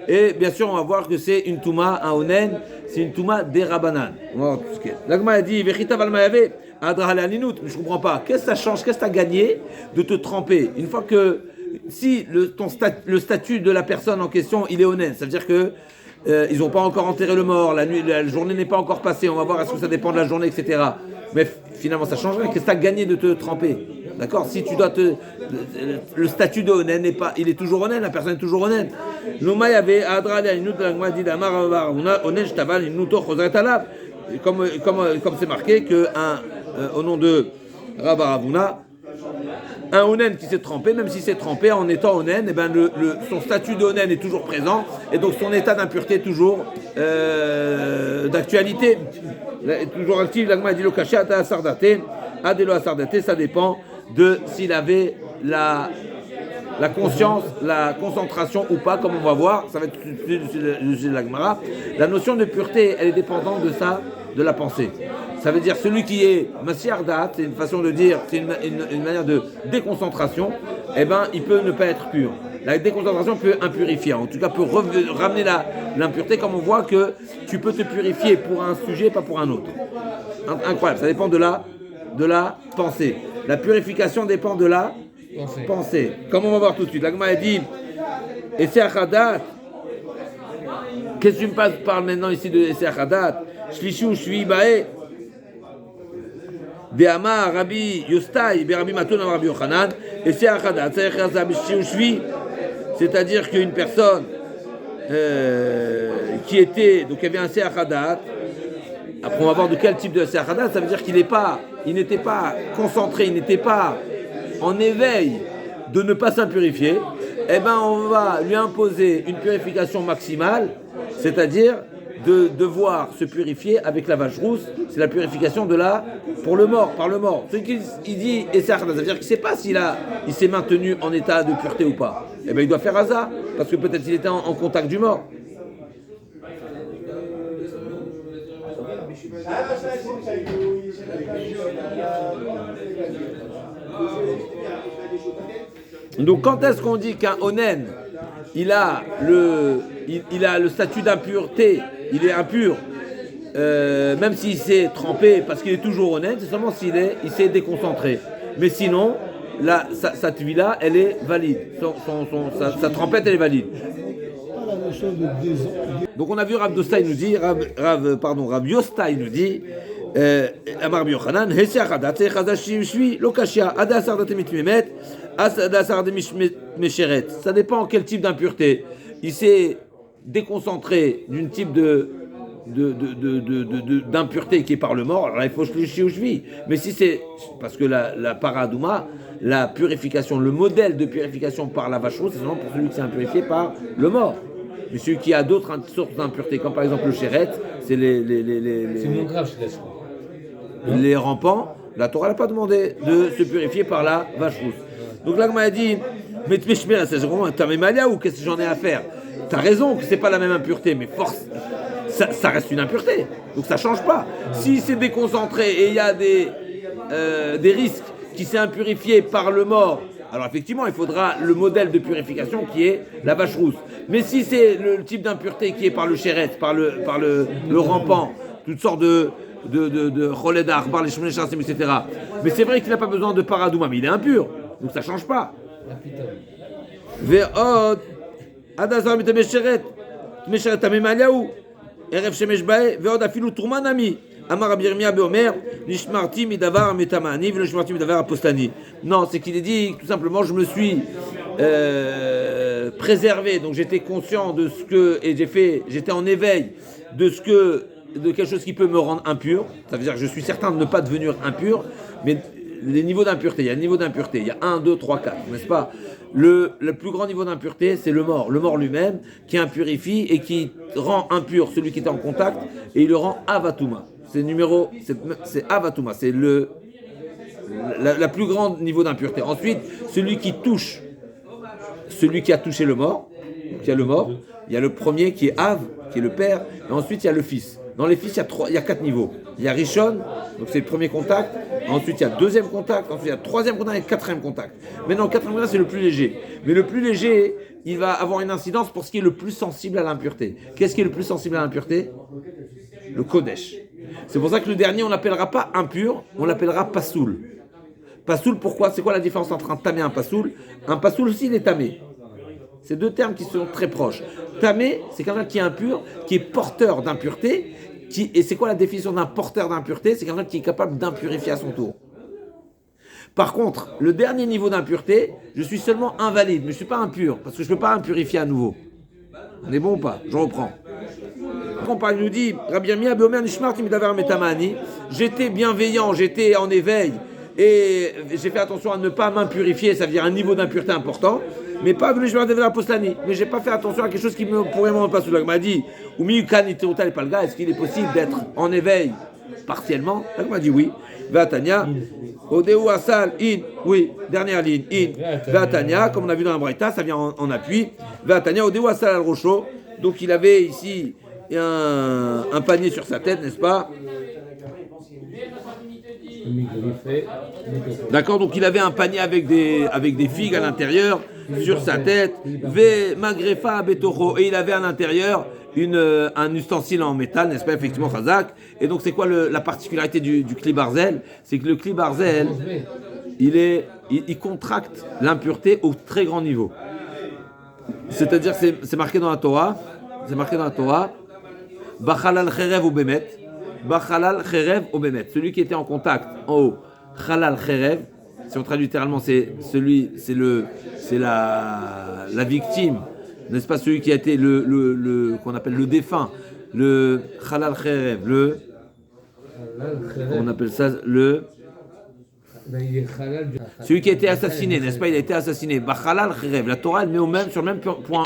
Speaker 1: Et bien sûr, on va voir que c'est une Touma, un Onen, c'est une Touma des Rabanan. On va voir tout ce qu'il y a. L'Agma a dit, Vechitaval Mayave, Adra Halaninout. Mais je ne comprends pas. Qu'est-ce que ça change? Qu'est-ce que tu as gagné de te tremper? Une fois que, si le statut de la personne en question, il est Onen, ça veut dire que ils n'ont pas encore enterré le mort, la journée n'est pas encore passée, on va voir est-ce que ça dépend de la journée, etc. Mais finalement, ça change rien. Qu'est-ce que tu as gagné de te tremper? D'accord? Si tu dois le statut de Onen n'est pas, il est toujours Onen, la personne est toujours Onen. L'Ouma avait Adra Alinut, l'Agma dit Damar Onen, Shtaval, Inuto, Chosret Alab. Comme c'est marqué que au nom de Rabaravuna, un Onen qui s'est trempé, même s'il s'est trempé en étant Onen, eh ben son statut d'Onen est toujours présent, et donc son état d'impureté est toujours d'actualité, est toujours actif. L'Agma dit Lokasha Ata Sardate, Adelo Sardate, ça dépend de s'il avait la conscience, la concentration ou pas, comme on va voir, ça va être de l'Agmara. La notion de pureté, elle est dépendante de la pensée. Ça veut dire celui qui est Masiardat, c'est une façon de dire, c'est une manière de déconcentration, eh ben, il peut ne pas être pur. La déconcentration peut impurifier, en tout cas peut ramener l'impureté, comme on voit que tu peux te purifier pour un sujet, pas pour un autre. Incroyable, ça dépend de la pensée. La purification dépend de la pensée. Comme on va voir tout de suite, l'Agma a dit, et c'est Achadat. Qu'est-ce que tu me parles maintenant ici de Essay Achadat? Shlishu Shui Bae. Ve'amar Rabbi Yostai, Rabbi Maton, Rabbi Yochanan, Essay Achadat. C'est-à-dire qu'une personne qui était, donc il y avait un Essay Achadat. Après, on va voir de quel type de Essay Achadat. Ça veut dire qu'il n'était pas concentré, il n'était pas en éveil de ne pas s'impurifier. Eh ben, on va lui imposer une purification maximale, c'est-à-dire de devoir se purifier avec la vache rousse, c'est la purification pour le mort, par le mort. Ce qu'il dit, et ça veut dire qu'il ne sait pas il s'est maintenu en état de pureté ou pas. Eh bien, il doit faire hasard, parce que peut-être il était en contact du mort. Donc, quand est-ce qu'on dit qu'un onen, il a le statut d'impureté, il est impur, même s'il s'est trempé, parce qu'il est toujours honnête, c'est seulement il s'est déconcentré. Mais sinon, sa tuila, elle est valide. Sa trempette, elle est valide. Donc on a vu Rav Dostai nous dit, Rav Yostai nous dit, Amar Rabbi Yochanan, Hesiach Adat, Chadashi Shui, Lokashia, Ada Sardat Mitmemet, Ada Sardat Mesheret. Ça dépend quel type d'impureté. Il s'est déconcentré d'une type d'impureté qui est par le mort, alors là, il faut shlishi ou shvi. Mais si c'est parce que la paradouma, la purification, le modèle de purification par la vache rousse, c'est seulement pour celui qui s'est impurifié par le mort. Mais celui qui a d'autres sortes d'impuretés, comme par exemple le chéret, c'est
Speaker 2: C'est moins grave, je laisse.
Speaker 1: les rampants, la Torah n'a pas demandé de se purifier par la vache rousse. Donc là, on m'a dit, mais t'as même malia ou qu'est-ce que j'en ai à faire? T'as raison que c'est pas la même impureté, mais force, ça reste une impureté, donc ça change pas. Si c'est déconcentré et il y a des risques qui s'est impurifié par le mort, alors effectivement, il faudra le modèle de purification qui est la vache rousse. Mais si c'est le type d'impureté qui est par le chéret, par le rampant, toutes sortes de cholédar, par les chemins chassim, etc. Mais c'est vrai qu'il n'a pas besoin de paradouma, mais il est impur, donc ça ne change pas. Ve'od adazar mitemesheret, mesheret tamemaliaou, erev shemesh bae, ve'od afilu turmanami. Amar Rabbi Yirmiyah beomer, nishmarti midavar metamani, v'nishmarti midavar apostani. Non, c'est qu'il est dit tout simplement, je me suis préservé, donc j'étais conscient de ce que, et j'étais en éveil de quelque chose qui peut me rendre impur. Ça veut dire que je suis certain de ne pas devenir impur, mais les niveaux d'impureté, il y a un niveau d'impureté, il y a 1, 2, 3, 4, n'est-ce pas? Le plus grand niveau d'impureté, c'est le mort lui-même, qui impurifie et qui rend impur celui qui était en contact, et il le rend avatuma. C'est avatuma, c'est la plus grande niveau d'impureté. Ensuite, celui qui a touché le mort, donc il y a le mort, il y a le premier qui est Av, qui est le père, et ensuite il y a le fils. Dans les fils, il y a 4 niveaux. Il y a Rishon, donc c'est le premier contact, ensuite il y a deuxième contact, ensuite il y a troisième contact et quatrième contact. Maintenant, le quatrième contact, c'est le plus léger. Mais le plus léger, il va avoir une incidence pour ce qui est le plus sensible à l'impureté. Qu'est-ce qui est le plus sensible à l'impureté? Le Kodesh. C'est pour ça que le dernier, on l'appellera pas impur, on l'appellera Pasoul. Pasoul, pourquoi? C'est quoi la différence entre un tamé et un Pasoul? Un Pasoul aussi, il est tamé. C'est deux termes qui sont très proches. Tamé, c'est quelqu'un qui est impur, qui est porteur d'impureté. Et c'est quoi la définition d'un porteur d'impureté? C'est quelqu'un qui est capable d'impurifier à son tour. Par contre, le dernier niveau d'impureté, je suis seulement invalide, mais je ne suis pas impur, parce que je ne peux pas impurifier à nouveau. On est bon ou pas? Je reprends. Il nous dit, Rabbi Yirmiyah beomer nishmarti midavar metamani, j'étais bienveillant, j'étais en éveil, et j'ai fait attention à ne pas m'impurifier, ça veut dire un niveau d'impureté important, mais pas venu je vais apostani. Mais j'ai pas fait attention à quelque chose qui pourrait m'en passer. Il m'a dit, est-ce qu'il est possible d'être en éveil partiellement? Il m'a dit oui. Vatania, Odeu Asal, in, oui, dernière ligne, in, Vatania, comme on a vu dans la Braïta, ça vient en appui. Vatania, Odeu Asal al Rocho, donc il avait ici un panier sur sa tête, n'est-ce pas? D'accord, donc il avait un panier avec des figues à l'intérieur sur sa tête, ve magrefa betoro, et il avait à l'intérieur un ustensile en métal, n'est-ce pas, effectivement, Chazak. Et donc c'est quoi la particularité du Kli Barzel? C'est que le Kli Barzel, il contracte l'impureté au très grand niveau. C'est-à-dire, c'est marqué dans la Torah, Bachalal cherev ou bemet, Bachalal cherev ou bemet. Celui qui était en contact en haut, Chalal cherev, si on traduit littéralement, c'est la victime, n'est-ce pas, celui qui a été qu'on appelle le défunt, le Chalal cherev, on appelle ça le
Speaker 2: Ben, il est halal.
Speaker 1: Celui qui a été assassiné, n'est-ce pas? Il a été assassiné. Halal Kherev. La Torah, elle met sur le même point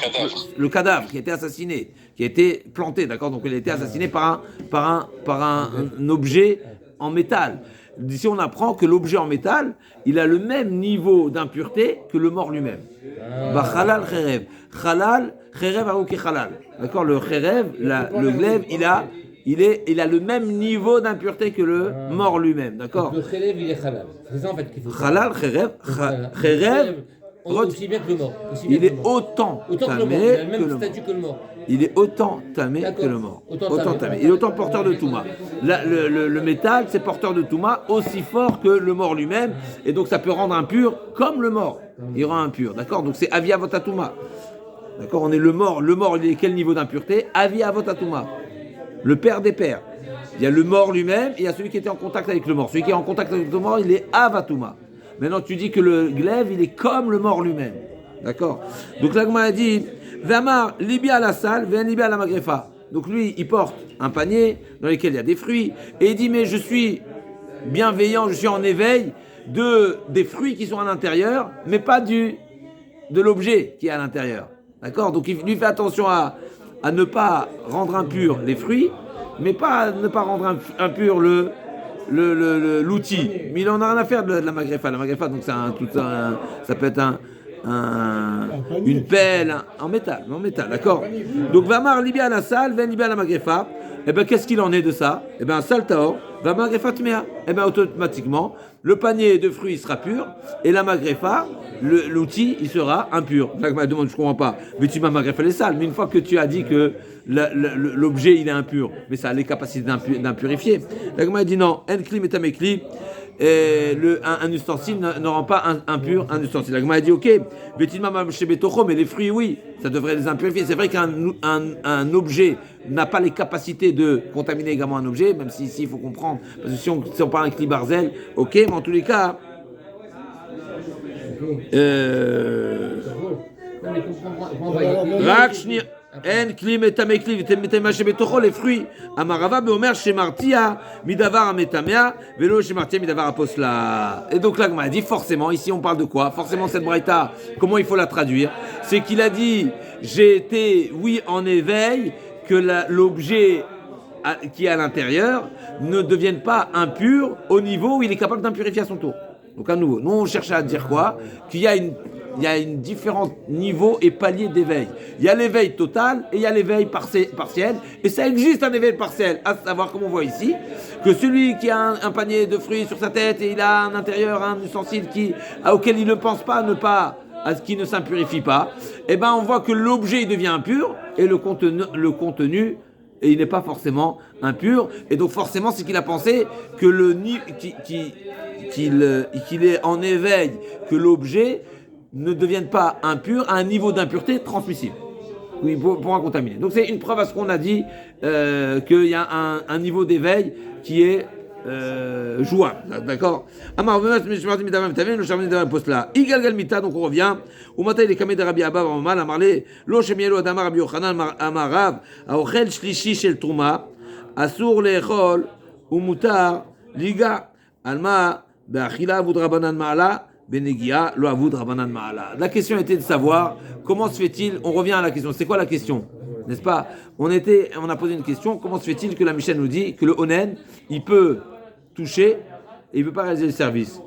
Speaker 1: le cadavre qui a été assassiné, qui a été planté, d'accord? Donc il a été assassiné par un objet en métal. D'ici, on apprend que l'objet en métal, il a le même niveau d'impureté que le mort lui-même. Halal Kherev. Halal Kherev Aouki Halal. D'accord? Le Kherev, le glaive, il a le même niveau d'impureté que le mort lui-même, d'accord?
Speaker 2: Le khérev, il est halal. C'est ça en fait qu'il faut faire.
Speaker 1: Halal, Kherev,
Speaker 2: Aussi bien que le mort.
Speaker 1: il est autant
Speaker 2: que le mort. Il a
Speaker 1: tamé
Speaker 2: le
Speaker 1: que
Speaker 2: même
Speaker 1: le
Speaker 2: statut
Speaker 1: mort.
Speaker 2: que le mort.
Speaker 1: Il est autant tamé
Speaker 2: D'accord.
Speaker 1: que le mort.
Speaker 2: Autant
Speaker 1: tamé. Il est autant porteur de Touma. Le métal, c'est porteur de Touma aussi fort que le mort lui-même, et donc ça peut rendre impur comme le mort. Il rend impur, d'accord? Donc c'est Avi Avot Touma. D'accord? On est le mort. Le mort, il est quel niveau d'impureté? Avi Avot Touma. Le père des pères. Il y a le mort lui-même et il y a celui qui était en contact avec le mort. Celui qui est en contact avec le mort, il est Avatouma. Maintenant, tu dis que le glaive, il est comme le mort lui-même. D'accord? Donc, l'Agma a dit Vamar, Libya à la salle, Ven Libya à la magrefa. Donc, lui, il porte un panier dans lequel il y a des fruits et il dit mais je suis bienveillant, je suis en éveil des fruits qui sont à l'intérieur, mais pas de l'objet qui est à l'intérieur. D'accord? Donc, il lui fait attention à ne pas rendre impur les fruits, mais pas ne pas rendre impur l'outil. Mais il en a rien à faire de la magrefa. La magrefa, donc ça peut être une pelle en métal, d'accord? Donc Vamar Libya à la salle, Ven Libya à la magrefa. Et bien qu'est-ce qu'il en est de ça? Et bien Sal Taor, Vamar Magrefa Tmea. Et bien automatiquement, le panier de fruits sera pur et la magrefa, l'outil, il sera impur. La demande, je ne comprends pas. Mais tu m'as magrefa les salles. Mais une fois que tu as dit que l'objet il est impur, mais ça a les capacités d'impurifier. La Gemara dit non, en kli metamekli, un ustensile ne rend pas impur un ustensile. La Gemara dit ok, mais les fruits oui, ça devrait les impurifier. C'est vrai qu'un objet n'a pas les capacités de contaminer également un objet, même si ici il faut comprendre, parce que si on parle un kli barzel, ok, mais en tous les cas. En kli metamekli v'temashe betocho les fruits amarava beomer shemartia midavar ametamea velo shemartia midavar aposla. Et donc là, on a dit forcément, ici on parle de quoi? Forcément cette braïta, comment il faut la traduire? C'est qu'il a dit j'ai été oui en éveil que l'objet qui est à l'intérieur ne devienne pas impur au niveau où il est capable d'impurifier à son tour. Donc à nouveau, nous on cherche à dire quoi? Qu'il y a une différents niveaux et paliers d'éveil. Il y a l'éveil total et il y a l'éveil partiel. Et ça existe un éveil partiel, à savoir, comme on voit ici, que celui qui a un panier de fruits sur sa tête et il a un intérieur, un ustensile auquel il ne pense pas, à ce qui ne s'impurifie pas, eh ben on voit que l'objet il devient impur et le contenu et il n'est pas forcément impur. Et donc forcément, c'est qu'il a pensé que qu'il est en éveil, que l'objet ne devienne pas impur à un niveau d'impureté transmissible. Oui, pour un contaminé. Donc c'est une preuve à ce qu'on a dit qu'il y a un niveau d'éveil qui est jouable. D'accord? Donc on revient. Au matin, il est kamé de Rabbi Abba, Mamal, Amarle, Lo Shemielo Adama, Rabbi Yochanan, Amarav, Aochel Shlishi Shel Truma, Asur Lechol, Umutar, Liga, Alma, Beachila, Avud Rabanan Maala, Benegia, Lo Avud Rabanan Maala. La question était de savoir comment se fait-il, on revient à la question, c'est quoi la question? N'est-ce pas? On a posé une question, comment se fait-il que la Mishnah nous dit que le Onen, il peut toucher et il ne peut pas réaliser le service?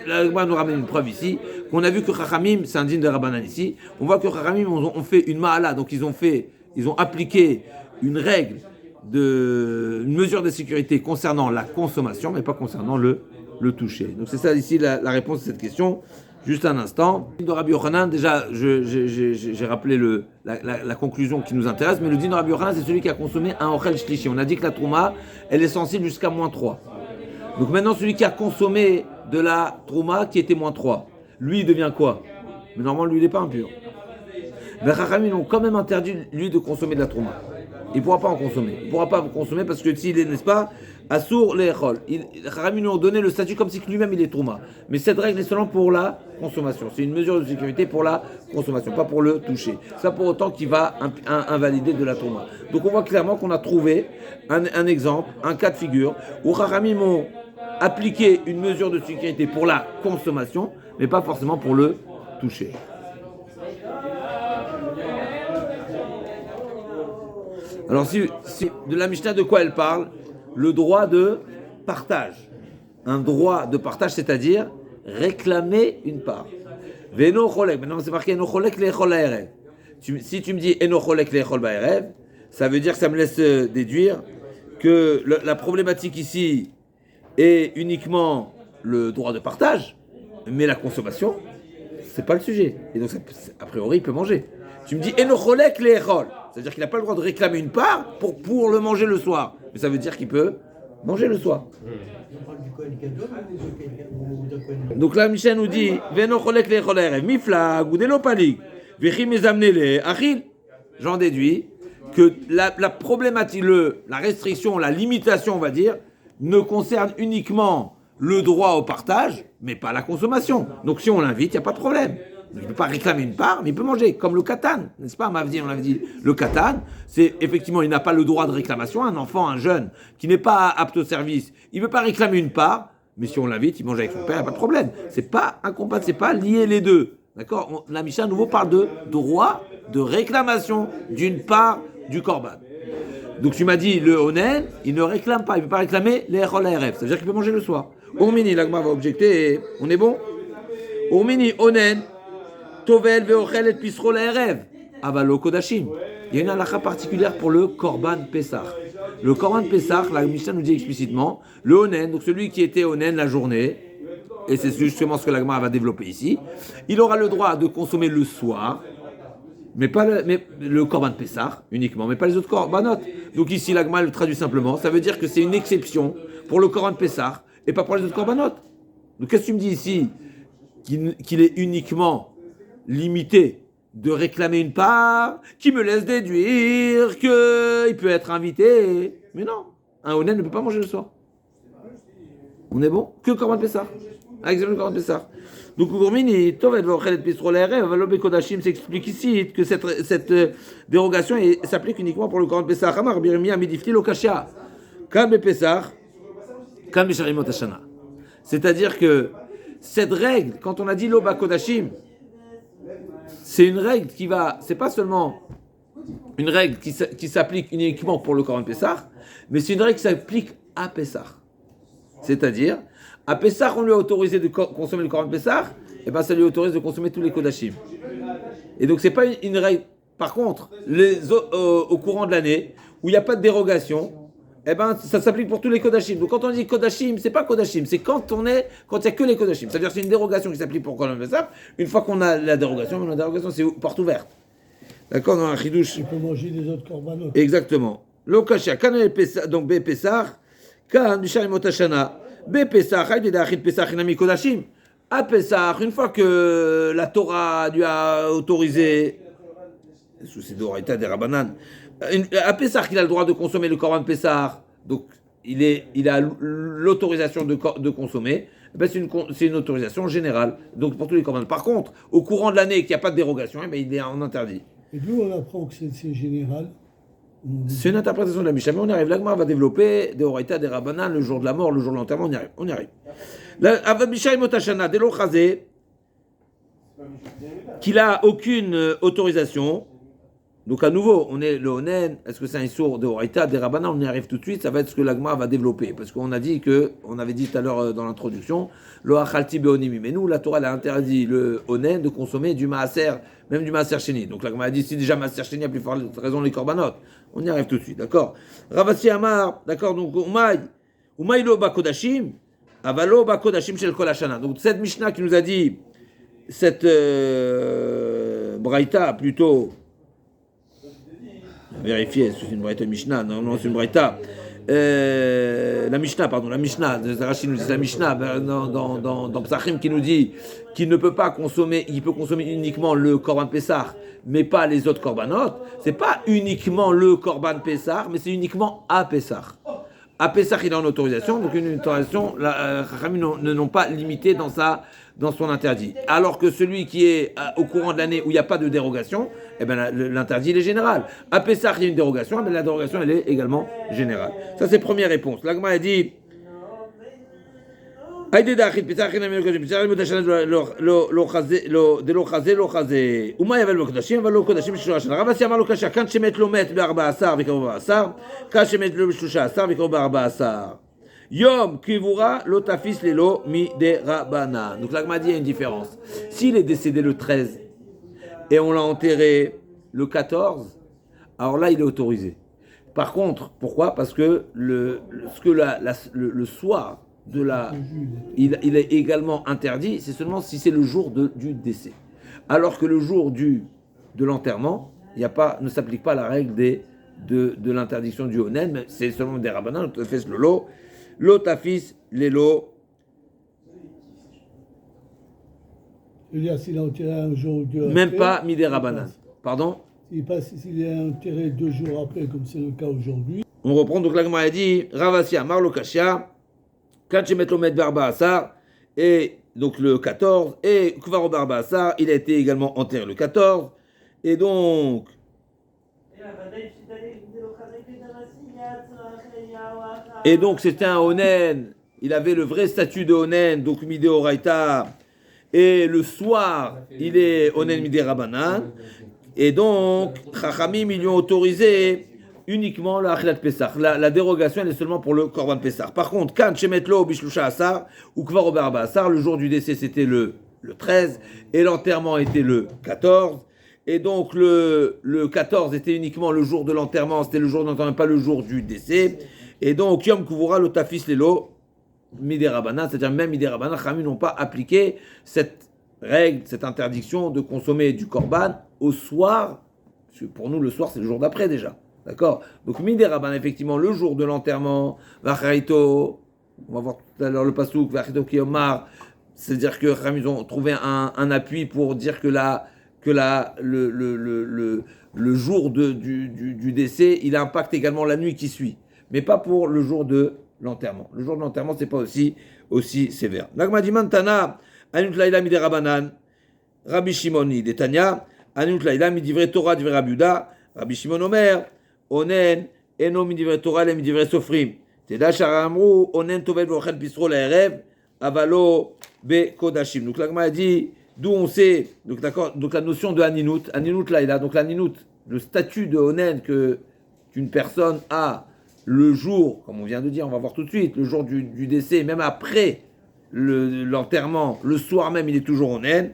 Speaker 1: La Gemara nous ramène une preuve ici, qu'on a vu que Chachamim, c'est un digne de Rabbanan ici, on voit que Chachamim ont fait une Maala, donc ils ont appliqué une règle, une mesure de sécurité concernant la consommation, mais pas concernant le toucher. Donc c'est ça ici la réponse à cette question. Juste un instant. Le din de Rabbi Yochanan, déjà, j'ai rappelé la conclusion qui nous intéresse, mais le din de Rabbi Yochanan, c'est celui qui a consommé un ochel shlishi. On a dit que la trouma, elle est sensible jusqu'à -3. Donc maintenant, celui qui a consommé de la trouma qui était -3, lui, il devient quoi? Mais normalement, lui, il n'est pas impur. Les Chachamim ont quand même interdit, lui, de consommer de la trouma. Il ne pourra pas en consommer. Il ne pourra pas en consommer parce que s'il est, n'est-ce pas, Assour les Echol. Les Chachamim lui ont donné le statut comme si lui-même il est trouma. Mais cette règle est seulement pour la consommation. C'est une mesure de sécurité pour la consommation, pas pour le toucher. Ça pour autant qu'il va invalider de la trouma. Donc on voit clairement qu'on a trouvé un exemple, un cas de figure où Chachamim ont appliquer une mesure de sécurité pour la consommation, mais pas forcément pour le toucher. Alors, si de la Mishnah, de quoi elle parle? Le droit de partage. Un droit de partage, c'est-à-dire réclamer une part. Veno cholek. Maintenant, c'est marqué eno cholek le'echol ha'erev. Si tu me dis eno cholek le'echol ba'erev, ça veut dire que ça me laisse déduire que la problématique ici est uniquement le droit de partage, mais la consommation, c'est pas le sujet. Et donc, a priori, il peut manger. Tu me dis eno cholek le'echol. C'est-à-dire qu'il n'a pas le droit de réclamer une part pour le manger le soir. Mais ça veut dire qu'il peut manger le soir. Donc là, Michel nous dit Veno cholek le'echol ha'erev, miflag ou delo palig, vechim mezamnele achil. J'en déduis que la problématique, la restriction, la limitation, on va dire, ne concerne uniquement le droit au partage, mais pas la consommation. Donc si on l'invite, il n'y a pas de problème. Il ne peut pas réclamer une part, mais il peut manger, comme le katan, n'est-ce pas? On l'avait dit, le katan, c'est effectivement, il n'a pas le droit de réclamation. Un enfant, un jeune, qui n'est pas apte au service, il ne peut pas réclamer une part, mais si on l'invite, il mange avec son père, il n'y a pas de problème. C'est pas incompatible, c'est pas lier les deux. D'accord? La Mishnah, à nouveau, parle de droit de réclamation d'une part du korban. Donc tu m'as dit, le onen, il ne réclame pas, il ne peut pas réclamer les echol ha'erev. Ça veut dire qu'il peut manger le soir. Urmini, l'agma va objecter, on est bon? Urmini, onen, tovel ve'ochel et pisro la'erev. Avalo kodashim. Il y a une halakha particulière pour le korban pesach. Le korban pesach, la Mishnah nous dit explicitement, le onen, donc celui qui était onen la journée, et c'est justement ce que l'agma va développer ici, il aura le droit de consommer le soir, mais le korban pesach uniquement, mais pas les autres korbanot. Donc ici, l'agma le traduit simplement, ça veut dire que c'est une exception pour le korban pesach et pas pour les autres korbanot. Donc qu'est-ce que tu me dis ici? Qu'il est uniquement limité de réclamer une part, qui me laisse déduire qu'il peut être invité. Mais non, un honnête ne peut pas manger le soir. On est bon? Que le korban pesach. Avec le korban pesach. Donc, s'explique ici que cette dérogation s'applique uniquement pour le korban pesach. C'est-à-dire que cette règle, quand on a dit l'oba kodashim, c'est une règle c'est pas seulement une règle qui s'applique uniquement pour le korban pesach, mais c'est une règle qui s'applique à Pesach. C'est-à-dire, à Pesach, on lui a autorisé de consommer le korban pesach, et bien ça lui autorise de consommer tous les kodashim. Et donc c'est pas une règle. Par contre, au courant de l'année, où il n'y a pas de dérogation, eh ben ça s'applique pour tous les kodashim. Donc quand on dit kodashim, c'est pas kodashim, c'est quand il n'y a que les kodashim. C'est-à-dire que c'est une dérogation qui s'applique pour korban pesach. Une fois qu'on a la dérogation c'est porte ouverte. D'accord, dans un chidouche.
Speaker 3: Il peut manger des autres korbanot.
Speaker 1: Exactement. L'okashia, donc be pesach, kan bishar imotashana. Be pesach, hayde da'achid pesach inami kodashim. À Pesach, une fois que la Torah lui a autorisé, sous ses doraïtas des Rabbanan, à Pesach, il a le droit de consommer le korban Pesach, donc il a l'autorisation de consommer, ben c'est une autorisation générale, donc pour tous les korban. Par contre, au courant de l'année qu'il n'y a pas de dérogation, ben il est en interdit.
Speaker 3: Et d'où on apprend que c'est général?
Speaker 1: C'est une interprétation de la Mishnah, mais on y arrive. L'Agma va développer des Horaïta, des Rabbanan, le jour de la mort, le jour de l'enterrement, on y arrive. Avabishai Motashana, Delo Chazé, qu'il n'a aucune autorisation. Donc à nouveau, on est le Onen, est-ce que c'est un sourd de Horaïta, des Rabbanan, on y arrive tout de suite, ça va être ce que l'Agma va développer. Parce qu'on a dit on avait dit tout à l'heure dans l'introduction, le Achalti Beonimi. Mais nous, la Torah elle a interdit le Onen de consommer du Maaser, même du Maaser Sheni. Donc l'Agma a dit, si déjà Maaser Sheni a plus forte raison les korbanot. On y arrive tout de suite, d'accord? Ravasi Amar, d'accord, donc Umay lo bakodashim, avalo bakodashim shel kol hashana. Donc cette Mishnah qui nous a dit, cette Braïta plutôt, vérifier, c'est une Braïta Mishnah, non, c'est une Braïta. La Mishnah, Rashi nous dit la Mishnah dans Psachim qui nous dit qu'il ne peut pas consommer, il peut consommer uniquement le korban Pesach, mais pas les autres korbanot. C'est pas uniquement le korban Pesach, mais c'est uniquement à Pesach. À Pesach, il a une autorisation, donc une autorisation, Chachamim ne n'ont pas limité dans son interdit. Alors que celui qui est au courant de l'année où il n'y a pas de dérogation, eh ben l'interdit il est général. À Pesach, il y a une dérogation, mais la dérogation elle est également générale. Ça c'est première réponse. L'Agma a dit Aïdé d'Achid, Pesach, Inamir Kodashim, Pesach, Mutashana, lo Chazé, lo Chazé. Uma Yavel Kodashim, Valo Kodashim, Shlosh Shana. Ravasi Amar lo Kasha, quand Shemet lo met Be'arba Asar, Vikaro Ba'asar, quand Shemet lo B'Shlusha Asar, Vikaro Ba'arba Asar. Yom Kivura, lo Tafis Lelo, Mi de Rabana. Donc l'Agma dit il y a une différence. S'il est décédé le 13 et on l'a enterré le 14, alors là il est autorisé. Par contre, pourquoi? Parce que le soir de il est également interdit, c'est seulement si c'est le jour du décès. Alors que le jour de l'enterrement, ne s'applique pas la règle de l'interdiction du onen, mais c'est seulement des rabbanan, l'otafis lelo, l'otafis lelo.
Speaker 3: Il y a s'il a enterré un jour ou deux
Speaker 1: Même
Speaker 3: après,
Speaker 1: pas midé rabbanan. Pardon?
Speaker 3: S'il est enterré 2 jours après, comme c'est le cas aujourd'hui.
Speaker 1: On reprend, donc l'Agma a dit Ravassia, Marlo Kashia, Kachemetlomet Barba Asar, et donc le 14, et Kvaro Barba Asar, il a été également enterré le 14, et donc. Et donc c'était un Onen, il avait le vrai statut de Onen, donc Midé Oraita, et le soir, il est Onen Midé Rabanan. Et donc, Chachamim, ils lui ont autorisé uniquement le Achilat Pessah. La dérogation, elle est seulement pour le Korban Pessah. Par contre, Kan Shemetlo Bishlusha Asar ou Kvar Obarba Asar, le jour du décès, c'était le 13, et l'enterrement était le 14. Et donc, le 14 était uniquement le jour de l'enterrement, c'était le jour de l'enterrement, pas le jour du décès. Et donc, Yom Kuvura, le Tafis Lelo, Midé Rabbanan, c'est-à-dire même Midé Rabbanan, Chachamim n'ont pas appliqué cette règle, cette interdiction de consommer du korban au soir, parce que pour nous le soir c'est le jour d'après déjà, d'accord? Donc Midé Rabban, effectivement, le jour de l'enterrement, Vacharito, on va voir tout à l'heure le pasouk, Vacharito Kiyomar, c'est-à-dire que ils ont trouvé un appui pour dire que le jour du décès, il impacte également la nuit qui suit, mais pas pour le jour de l'enterrement. Le jour de l'enterrement, c'est pas aussi sévère. Nagma dit Mantana, Anut Laila Midé Rabbanan, Rabbi Shimoni, Detanya, Anut Laila Midivre Torah, Divre Rabiuda, Rabbi Shimon Omer, Onen, Eno Midivre Torah, Le Midivre Sofrim. Teda Sharamru, Onen Tovel Vochen Pisro Laerev, Avalo Be Kodashim. Donc l'Agma a dit, d'où on sait, donc d'accord, donc la notion de Aninut Laila, donc l'Aninut, le statut de Onen qu'une personne a le jour, comme on vient de dire, on va voir tout de suite, le jour du décès, même après l'enterrement, le soir même, il est toujours onen.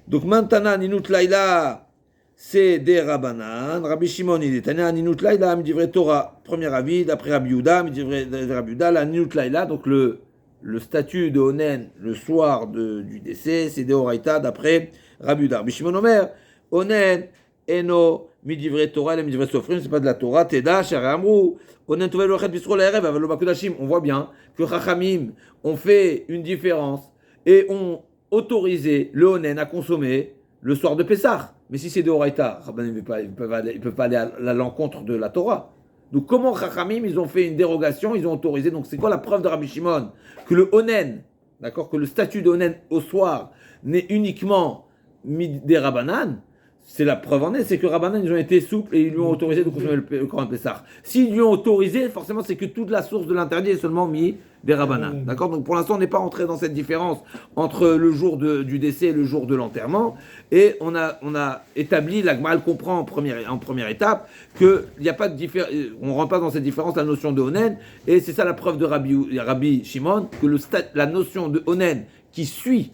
Speaker 1: Donc maintenant, Ninut Laila, c'est des Rabbanan. Rabbi Shimon, il est Tania, Ninut Laila, Midivre Torah. Premier avis, d'après Rabbi Yehuda, Midivre Rabbi Yehuda, la Ninut Laila, donc le statut de onen, le soir du décès, c'est des Oraita, d'après Rabbi Yehuda. Rabbi Shimon Omer, onen, Eno, Midivre Torah, Midivre Sofrim, c'est pas de la Torah, Teda, Sharamru, Onen Tovel Lochet Bisro Laerev, Avalo Bakodashim. On voit bien que Chachamim ont fait une différence et ont autorisé le Onen à consommer le soir de Pessah. Mais si c'est de Horaïta, ils ne peuvent pas aller à l'encontre de la Torah. Donc comment Chachamim, ils ont fait une dérogation, ils ont autorisé. Donc c'est quoi la preuve de Rabbi Shimon? Que le Onen, d'accord, que le statut de Onen au soir n'est uniquement des Rabbanan. C'est la preuve en est, c'est que Rabbanan, ils ont été souples et ils lui ont autorisé de consommer le Korban Pessah. S'ils lui ont autorisé, forcément, c'est que toute la source de l'interdit est seulement mis des Rabbanan. D'accord? Donc pour l'instant, on n'est pas entré dans cette différence entre le jour du décès et le jour de l'enterrement. Et on a établi, la Gemara comprend en première étape, qu'il n'y a pas de différence, on ne rentre pas dans cette différence, la notion de Onen. Et c'est ça la preuve de Rabbi Shimon, que la notion de Onen qui suit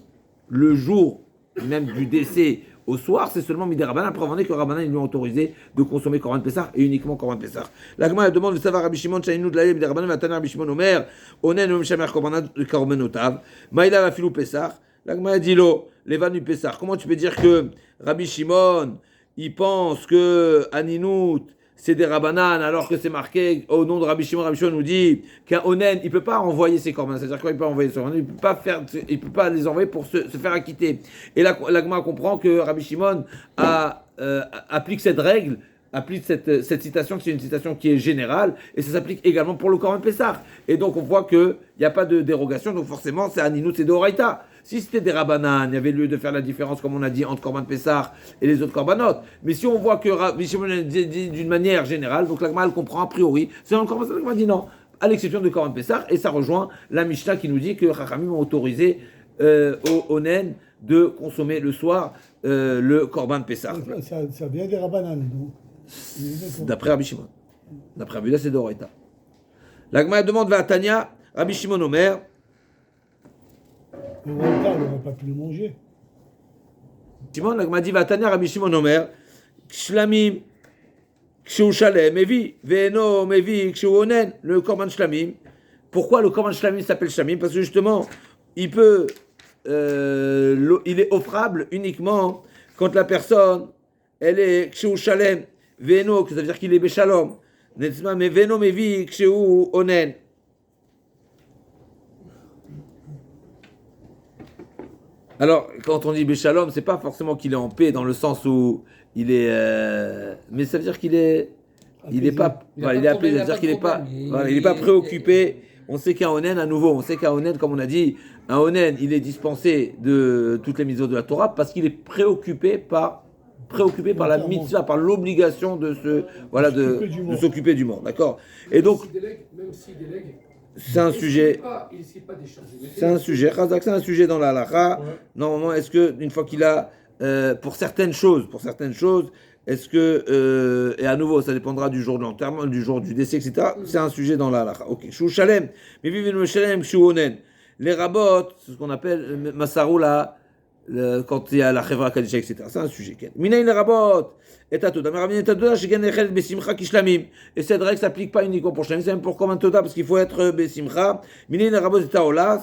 Speaker 1: le jour même du décès au soir, c'est seulement Midé Rabbanan. Preuve en est que Rabbanan, ils lui ont autorisé de consommer Korban Pessah et uniquement Korban Pessah. La Gemara demande de savoir Rabbi Shimon, Shainu de la Midé Rabbanan, Matana Rabbi Shimon Omer, Onen Om Shamer Korbanotav, Maïla Vafilou Pessah. La Gemara dit lo, Levanu Pessah. Comment tu peux dire que Rabbi Shimon, il pense que Aninut, c'est des Rabbanan, alors que c'est marqué au nom de Rabbi Shimon nous dit qu'un Onen, il ne peut pas envoyer ses korban. C'est-à-dire quoi, il peut envoyer ses korban, il ne peut pas les envoyer pour se faire acquitter. Et la Gemara comprend que Rabbi Shimon applique cette règle, applique cette citation, c'est une citation qui est générale, et ça s'applique également pour le Korban Pessah. Et donc on voit qu'il n'y a pas de dérogation, donc forcément c'est Aninut, c'est de Horaïta. Si c'était des Rabbanan, il y avait lieu de faire la différence, comme on a dit, entre Korban Pessah et les autres Korbanot. Mais si on voit que Rabbi Shimon dit d'une manière générale, donc la Gemara comprend a priori, c'est dans le Korban Pessah, la Gemara dit non. à l'exception du Korban Pessah, et ça rejoint la Mishnah qui nous dit que Chachamim ont autorisé au Onen de consommer le soir le Korban Pessah.
Speaker 3: Ça vient des Rabbanan, donc.
Speaker 1: D'après Rabbi Shimon. D'après Rabbi Yehuda, c'est d'Oraita. La Gemara demande va à Tania, Rabbi Shimon Omer.
Speaker 3: Le Raïta, on n'aurait pas pu le manger.
Speaker 1: Shimon, la Gemara dit va à Tania, Rabbi Shimon Omer. Shlamim, Kshu Shalem, Mevi, Veno, Mevi, Kshu Onen, le Korban Shlamim. Pourquoi le Korban Shlamim s'appelle Shlamim? Parce que justement, il est offrable uniquement quand la personne, elle est Kshu Shalem, Veno, ça veut dire qu'il est Beshalom. Netzma, mais Veno, Mevi, Kshu Onen. Alors, quand on dit Beshalom, c'est pas forcément qu'il est en paix dans le sens où il est. Mais ça veut dire qu'il est. Il n'est pas. Voilà, il est apaisé, ça veut dire qu'il n'est pas. Voilà, il n'est pas préoccupé. On sait qu'un Onen, à nouveau, on sait qu'un Onen, comme on a dit, un Onen, il est dispensé de toutes les mitzvot de la Torah parce qu'il est préoccupé par la mitzvah, par l'obligation de s'occuper du monde, d'accord? Et donc,
Speaker 2: même s'il délègue,
Speaker 1: c'est un sujet.
Speaker 2: il ne sait pas décharger.
Speaker 1: C'est un sujet. Khazak, c'est un sujet dans la halakha. Ouais. Normalement, est-ce que une fois qu'il a pour certaines choses, est-ce que et à nouveau, ça dépendra du jour de l'enterrement, du jour du décès, etc. C'est un sujet dans la halakha. Ok. Shu shalem, mais vivez shalem, shu onen. Les rabots, c'est ce qu'on appelle masaroula. Quand il y a la chevra kadisha, etc. C'est un sujet. Minayin les rabots. Et Toda. Mais Rabbi Toda, chez Ganechel Besimcha Kishlamim. Et cette règle ne s'applique pas uniquement pour Shlamim, c'est même pour Korban Toda, parce qu'il faut être Besimcha. Minayin les rabots et Taola,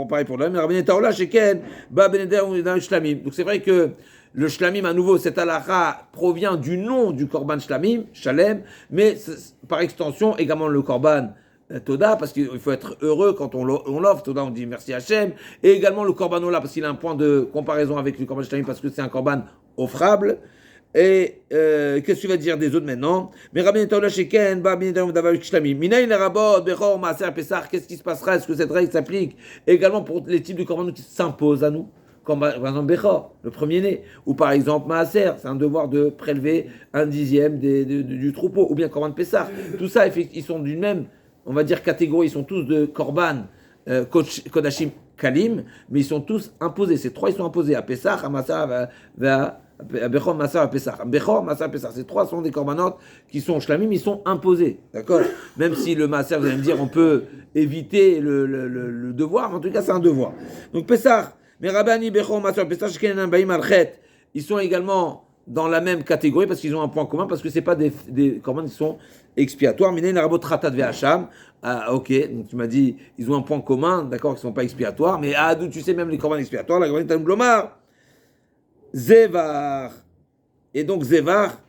Speaker 1: pareil pour l'homme. Mais Rabbi Taola, chez Ken, Ba Beneder ou dans le Shlamim. Donc c'est vrai que le Shlamim, à nouveau, cette halakha provient du nom du Korban Shlamim, Shalem, mais par extension également le Korban Toda, parce qu'il faut être heureux quand on l'offre. Toda, on dit merci Hachem. Et également le Korban Ola, parce qu'il a un point de comparaison avec le Korban Shlamim, parce que c'est un Korban offrable. Et qu'est-ce que tu vas dire des autres maintenant? Mais Rabbi Taola Sheken, Ba Beneder Davar Shlamim. Minayin les rabot, Bechor, Maaser, Pessah. Qu'est-ce qui se passera? Est-ce que cette règle s'applique également pour les types de Korban qui s'imposent à nous? Comme par exemple Bechor, le premier-né, ou par exemple Maaser, c'est un devoir de prélever un dixième du troupeau, ou bien Korban Pessah. Tout ça, ils sont d'une même, on va dire, catégorie, ils sont tous de Korban Kodashim Kalim, mais ils sont tous imposés. Ces trois, ils sont imposés à Pessah, à Maaser, à Bechor, Maaser, à Pessah. Bechor, Maaser, à Pessah. Ces trois sont des Korbanot qui sont Shlamim, ils sont imposés. D'accord? Même si le Maaser, vous allez me dire, on peut éviter le devoir, mais en tout cas, c'est un devoir. Donc Pessah. Mais Rabbani, Bechor, Maaser, Pessah, Shkenan, Baïm, Alchet, ils sont également dans la même catégorie parce qu'ils ont un point commun, parce que ce n'est pas des korban qui sont expiatoires. Minayin la rabot tratat ve'acham. Ah, ok, donc tu m'as dit, ils ont un point commun, d'accord, qui ne sont pas expiatoires, mais d'où tu sais même les korban expiatoires, la grande Talmud Lomar, Zevar. Et donc Zevar,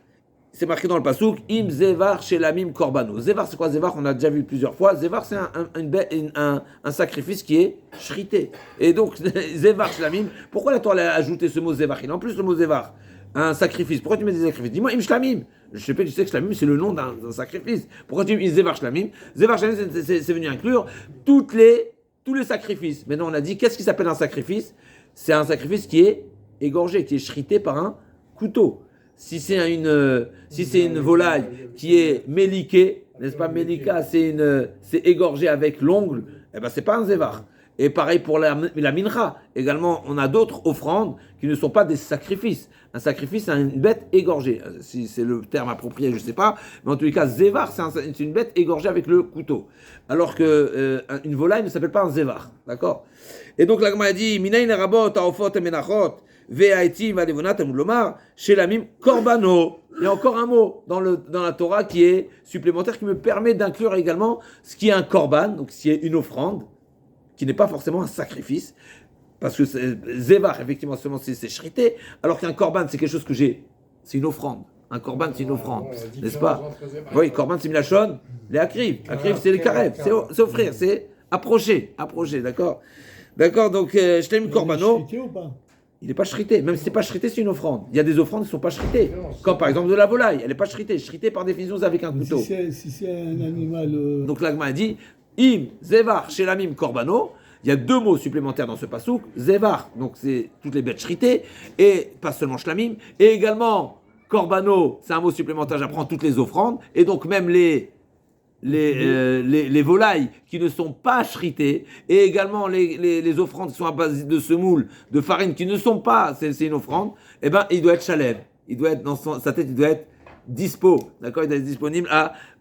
Speaker 1: c'est marqué dans le pasouk, Im Zevar Shelamim Korbano. Zevar, c'est quoi Zevar? On a déjà vu plusieurs fois. Zevar, c'est un sacrifice qui est shrité. Et donc, Zevar Shelamim, pourquoi la Torah a ajouté ce mot Zevar? Il a en plus le mot Zevar, un sacrifice. Pourquoi tu mets des sacrifices? Dis-moi, Im Shlamim. Je sais pas, tu sais que Shlamim, c'est le nom d'un sacrifice. Pourquoi tu mets Zevar Shlamim? Zevar Shlamim, c'est venu inclure tous les sacrifices. Maintenant, on a dit, qu'est-ce qui s'appelle un sacrifice? C'est un sacrifice qui est égorgé, qui est shrité par un couteau. Si c'est une volaille qui est méliquée, n'est-ce pas? Mélika, c'est égorgé avec l'ongle, eh ben c'est pas un zévar. Et pareil pour la mincha. Également, on a d'autres offrandes qui ne sont pas des sacrifices. Un sacrifice, c'est une bête égorgée. Si c'est le terme approprié, je ne sais pas. Mais en tous les cas, zévar, c'est une bête égorgée avec le couteau. Alors qu'une volaille ne s'appelle pas un zévar. D'accord? Et donc, la Gemara a dit, Minayin rabot, ta'ofot et menachot. Ve'aiti valevonat amulomar shelamim korbano. Il y a encore un mot dans la Torah qui est supplémentaire, qui me permet d'inclure également ce qui est un korban, donc ce qui est une offrande, qui n'est pas forcément un sacrifice, parce que zévar, effectivement, seulement c'est shrité, alors qu'un korban, c'est quelque chose que c'est une offrande. Un korban, c'est une offrande, n'est-ce pas? Oui, korban, c'est milachon, les akriv. Akriv, c'est les karev, c'est offrir, c'est approcher, d'accord? D'accord, donc, shtem korbano. Il n'est pas shrité. Même si ce n'est pas shrité, c'est une offrande. Il y a des offrandes qui ne sont pas shritées. Comme par exemple de la volaille. Elle n'est pas shritée. Shritée par définition, c'est avec un couteau.
Speaker 3: Si c'est un animal.
Speaker 1: Donc l'agma a dit Im, Zevar, Shelamim, Korbano. Il y a deux mots supplémentaires dans ce pasouk. Zevar, donc c'est toutes les bêtes shritées. Et pas seulement Shlamim. Et également, Korbano, c'est un mot supplémentaire. J'apprends toutes les offrandes. Et donc même les les volailles qui ne sont pas shritées et également les offrandes qui sont à base de semoule, de farine qui ne sont pas, c'est une offrande, eh ben, il doit être chalem. Il doit être sa tête, il doit être dispo, d'accord, il doit être disponible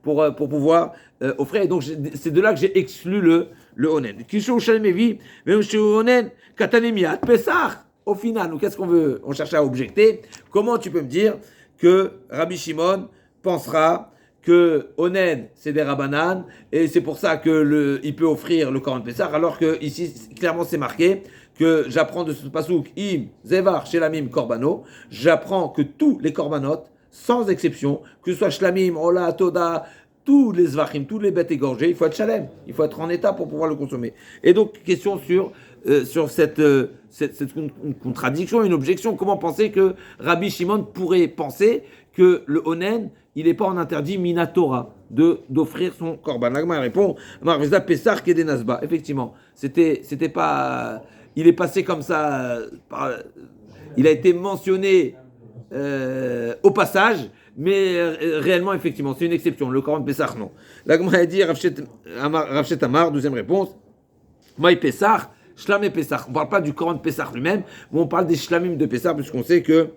Speaker 1: pour pouvoir offrir. Et donc c'est de là que j'ai exclu le onen. Kishu shalem evi, même chez onen katanemiat pesach. Au final, nous qu'est-ce qu'on veut? On cherche à objecter. Comment tu peux me dire que Rabbi Shimon pensera que onen c'est des rabanan et c'est pour ça que il peut offrir le korban pesach, alors que ici clairement c'est marqué que j'apprends de ce pasouk im zevar shelamim korbano, j'apprends que tous les korbanot sans exception, que ce soit shlamim, ola, toda, tous les zvachim, tous les bêtes égorgées, il faut être shalem, il faut être en état pour pouvoir le consommer. Et donc question sur cette contradiction, une objection. Comment penser que Rabbi Shimon pourrait penser que le onen, il n'est pas en interdit minatora d'offrir son korban? L'agma répond, Marveza Pessar Kedenasba. Effectivement, c'était pas, il est passé comme ça, il a été mentionné au passage, mais réellement, effectivement, c'est une exception. Le korban Pessar, non. L'agma a dit, Ravchet Amar, deuxième réponse, Maï Pessar, Shlam et Pessah. On ne parle pas du Korban Pessah lui-même, mais on parle des Shlamim de Pessah, puisqu'on sait que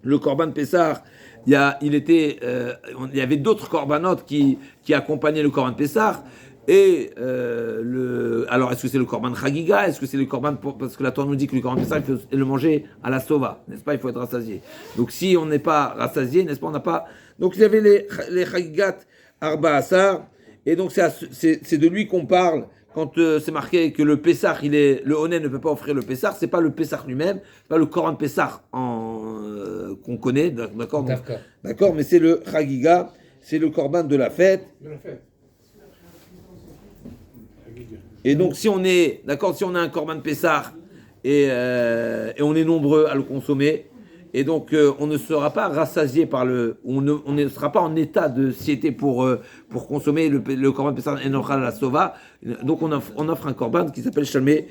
Speaker 1: le Korban Pessah, il y avait d'autres Korbanot qui accompagnaient le Korban Pessah. Et alors, est-ce que c'est le Korban Chagiga? Est-ce que c'est le Korban parce que la Torah nous dit que le Korban Pessah, il faut le manger à la sova, n'est-ce pas? Il faut être rassasié. Donc, si on n'est pas rassasié, n'est-ce pas? On n'a pas. Donc, il y avait les Chagigat Arba Asar, et donc c'est de lui qu'on parle. Quand c'est marqué que le Pessah, le Onen ne peut pas offrir le Pessah, c'est pas le Pessah lui-même, c'est pas le Korban Pessah qu'on connaît, d'accord? D'accord, mais c'est le Chagiga, c'est le Korban de la fête. Et donc si on est, d'accord, si on a un Korban Pessah et on est nombreux à le consommer, et donc on ne sera pas rassasié on ne sera pas en état de satiété pour consommer le korban Pessah enochal la sova. Donc on offre un korban qui s'appelle Shalmei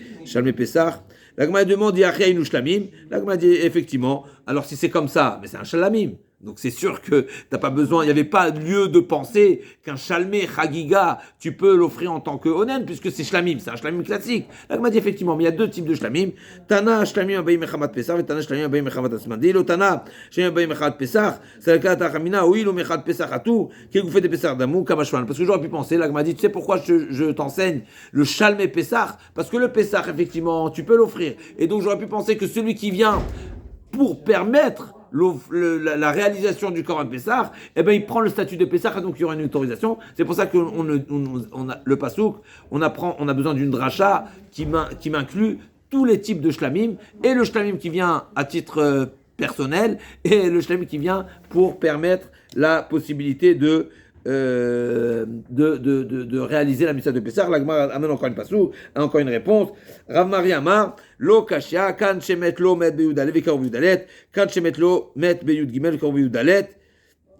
Speaker 1: Pessah. La Gemara demande Yachyainu Shlamim. La Gemara dit effectivement. Alors si c'est comme ça, mais c'est un Shalamim. Donc c'est sûr que t'as pas besoin, il n'y avait pas lieu de penser qu'un Shalmei Chagiga, tu peux l'offrir en tant que Onen, puisque c'est Shlamim, c'est un Shlamim classique. Là, on m'a dit effectivement, mais il y a deux types de Shlamim. Tana Shlamim abayim mechamat Pesach, et Tana Shlamim abayim mechamat Asmandi. Le Tana Shlamim abayim mechamat Pesach, c'est le cas d'Achamina, oui, le mechamat Pesach à tout, qui vous fait des Pesach d'amou, Kamashwan. Parce que j'aurais pu penser, là, on m'a dit, tu sais pourquoi je t'enseigne le Shalmei Pesach? Parce que le Pesach, effectivement, tu peux l'offrir. Et donc j'aurais pu penser que celui qui vient pour permettre la réalisation du Korban Pessah, eh ben il prend le statut de Pessah, donc il y aura une autorisation. C'est pour ça que le pasouk, on a besoin d'une dracha qui m'inclut tous les types de shlamim, et le shlamim qui vient à titre personnel, et le shlamim qui vient pour permettre la possibilité de réaliser la mitzvah de Pessah. La Gemara amène encore une passou, encore une réponse. Rav Mari Amar, lo kashia, kan shemet lo met beyud alet, vekar beyud alet, kan shemet lo met beyud gimel, vekar beyud alet.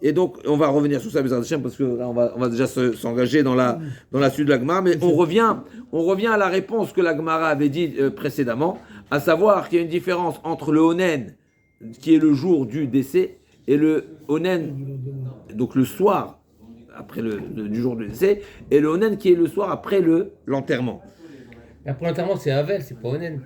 Speaker 1: Et donc, on va revenir sur ça, parce que là, on va déjà s'engager dans la suite de la Gemara, mais on revient à la réponse que la Gemara avait dit précédemment, à savoir qu'il y a une différence entre le Onen, qui est le jour du décès, et le Onen, donc le soir, après du jour du décès, et le Onen qui est le soir après l'enterrement.
Speaker 2: Pour l'enterrement, c'est Havel, c'est pas Onen.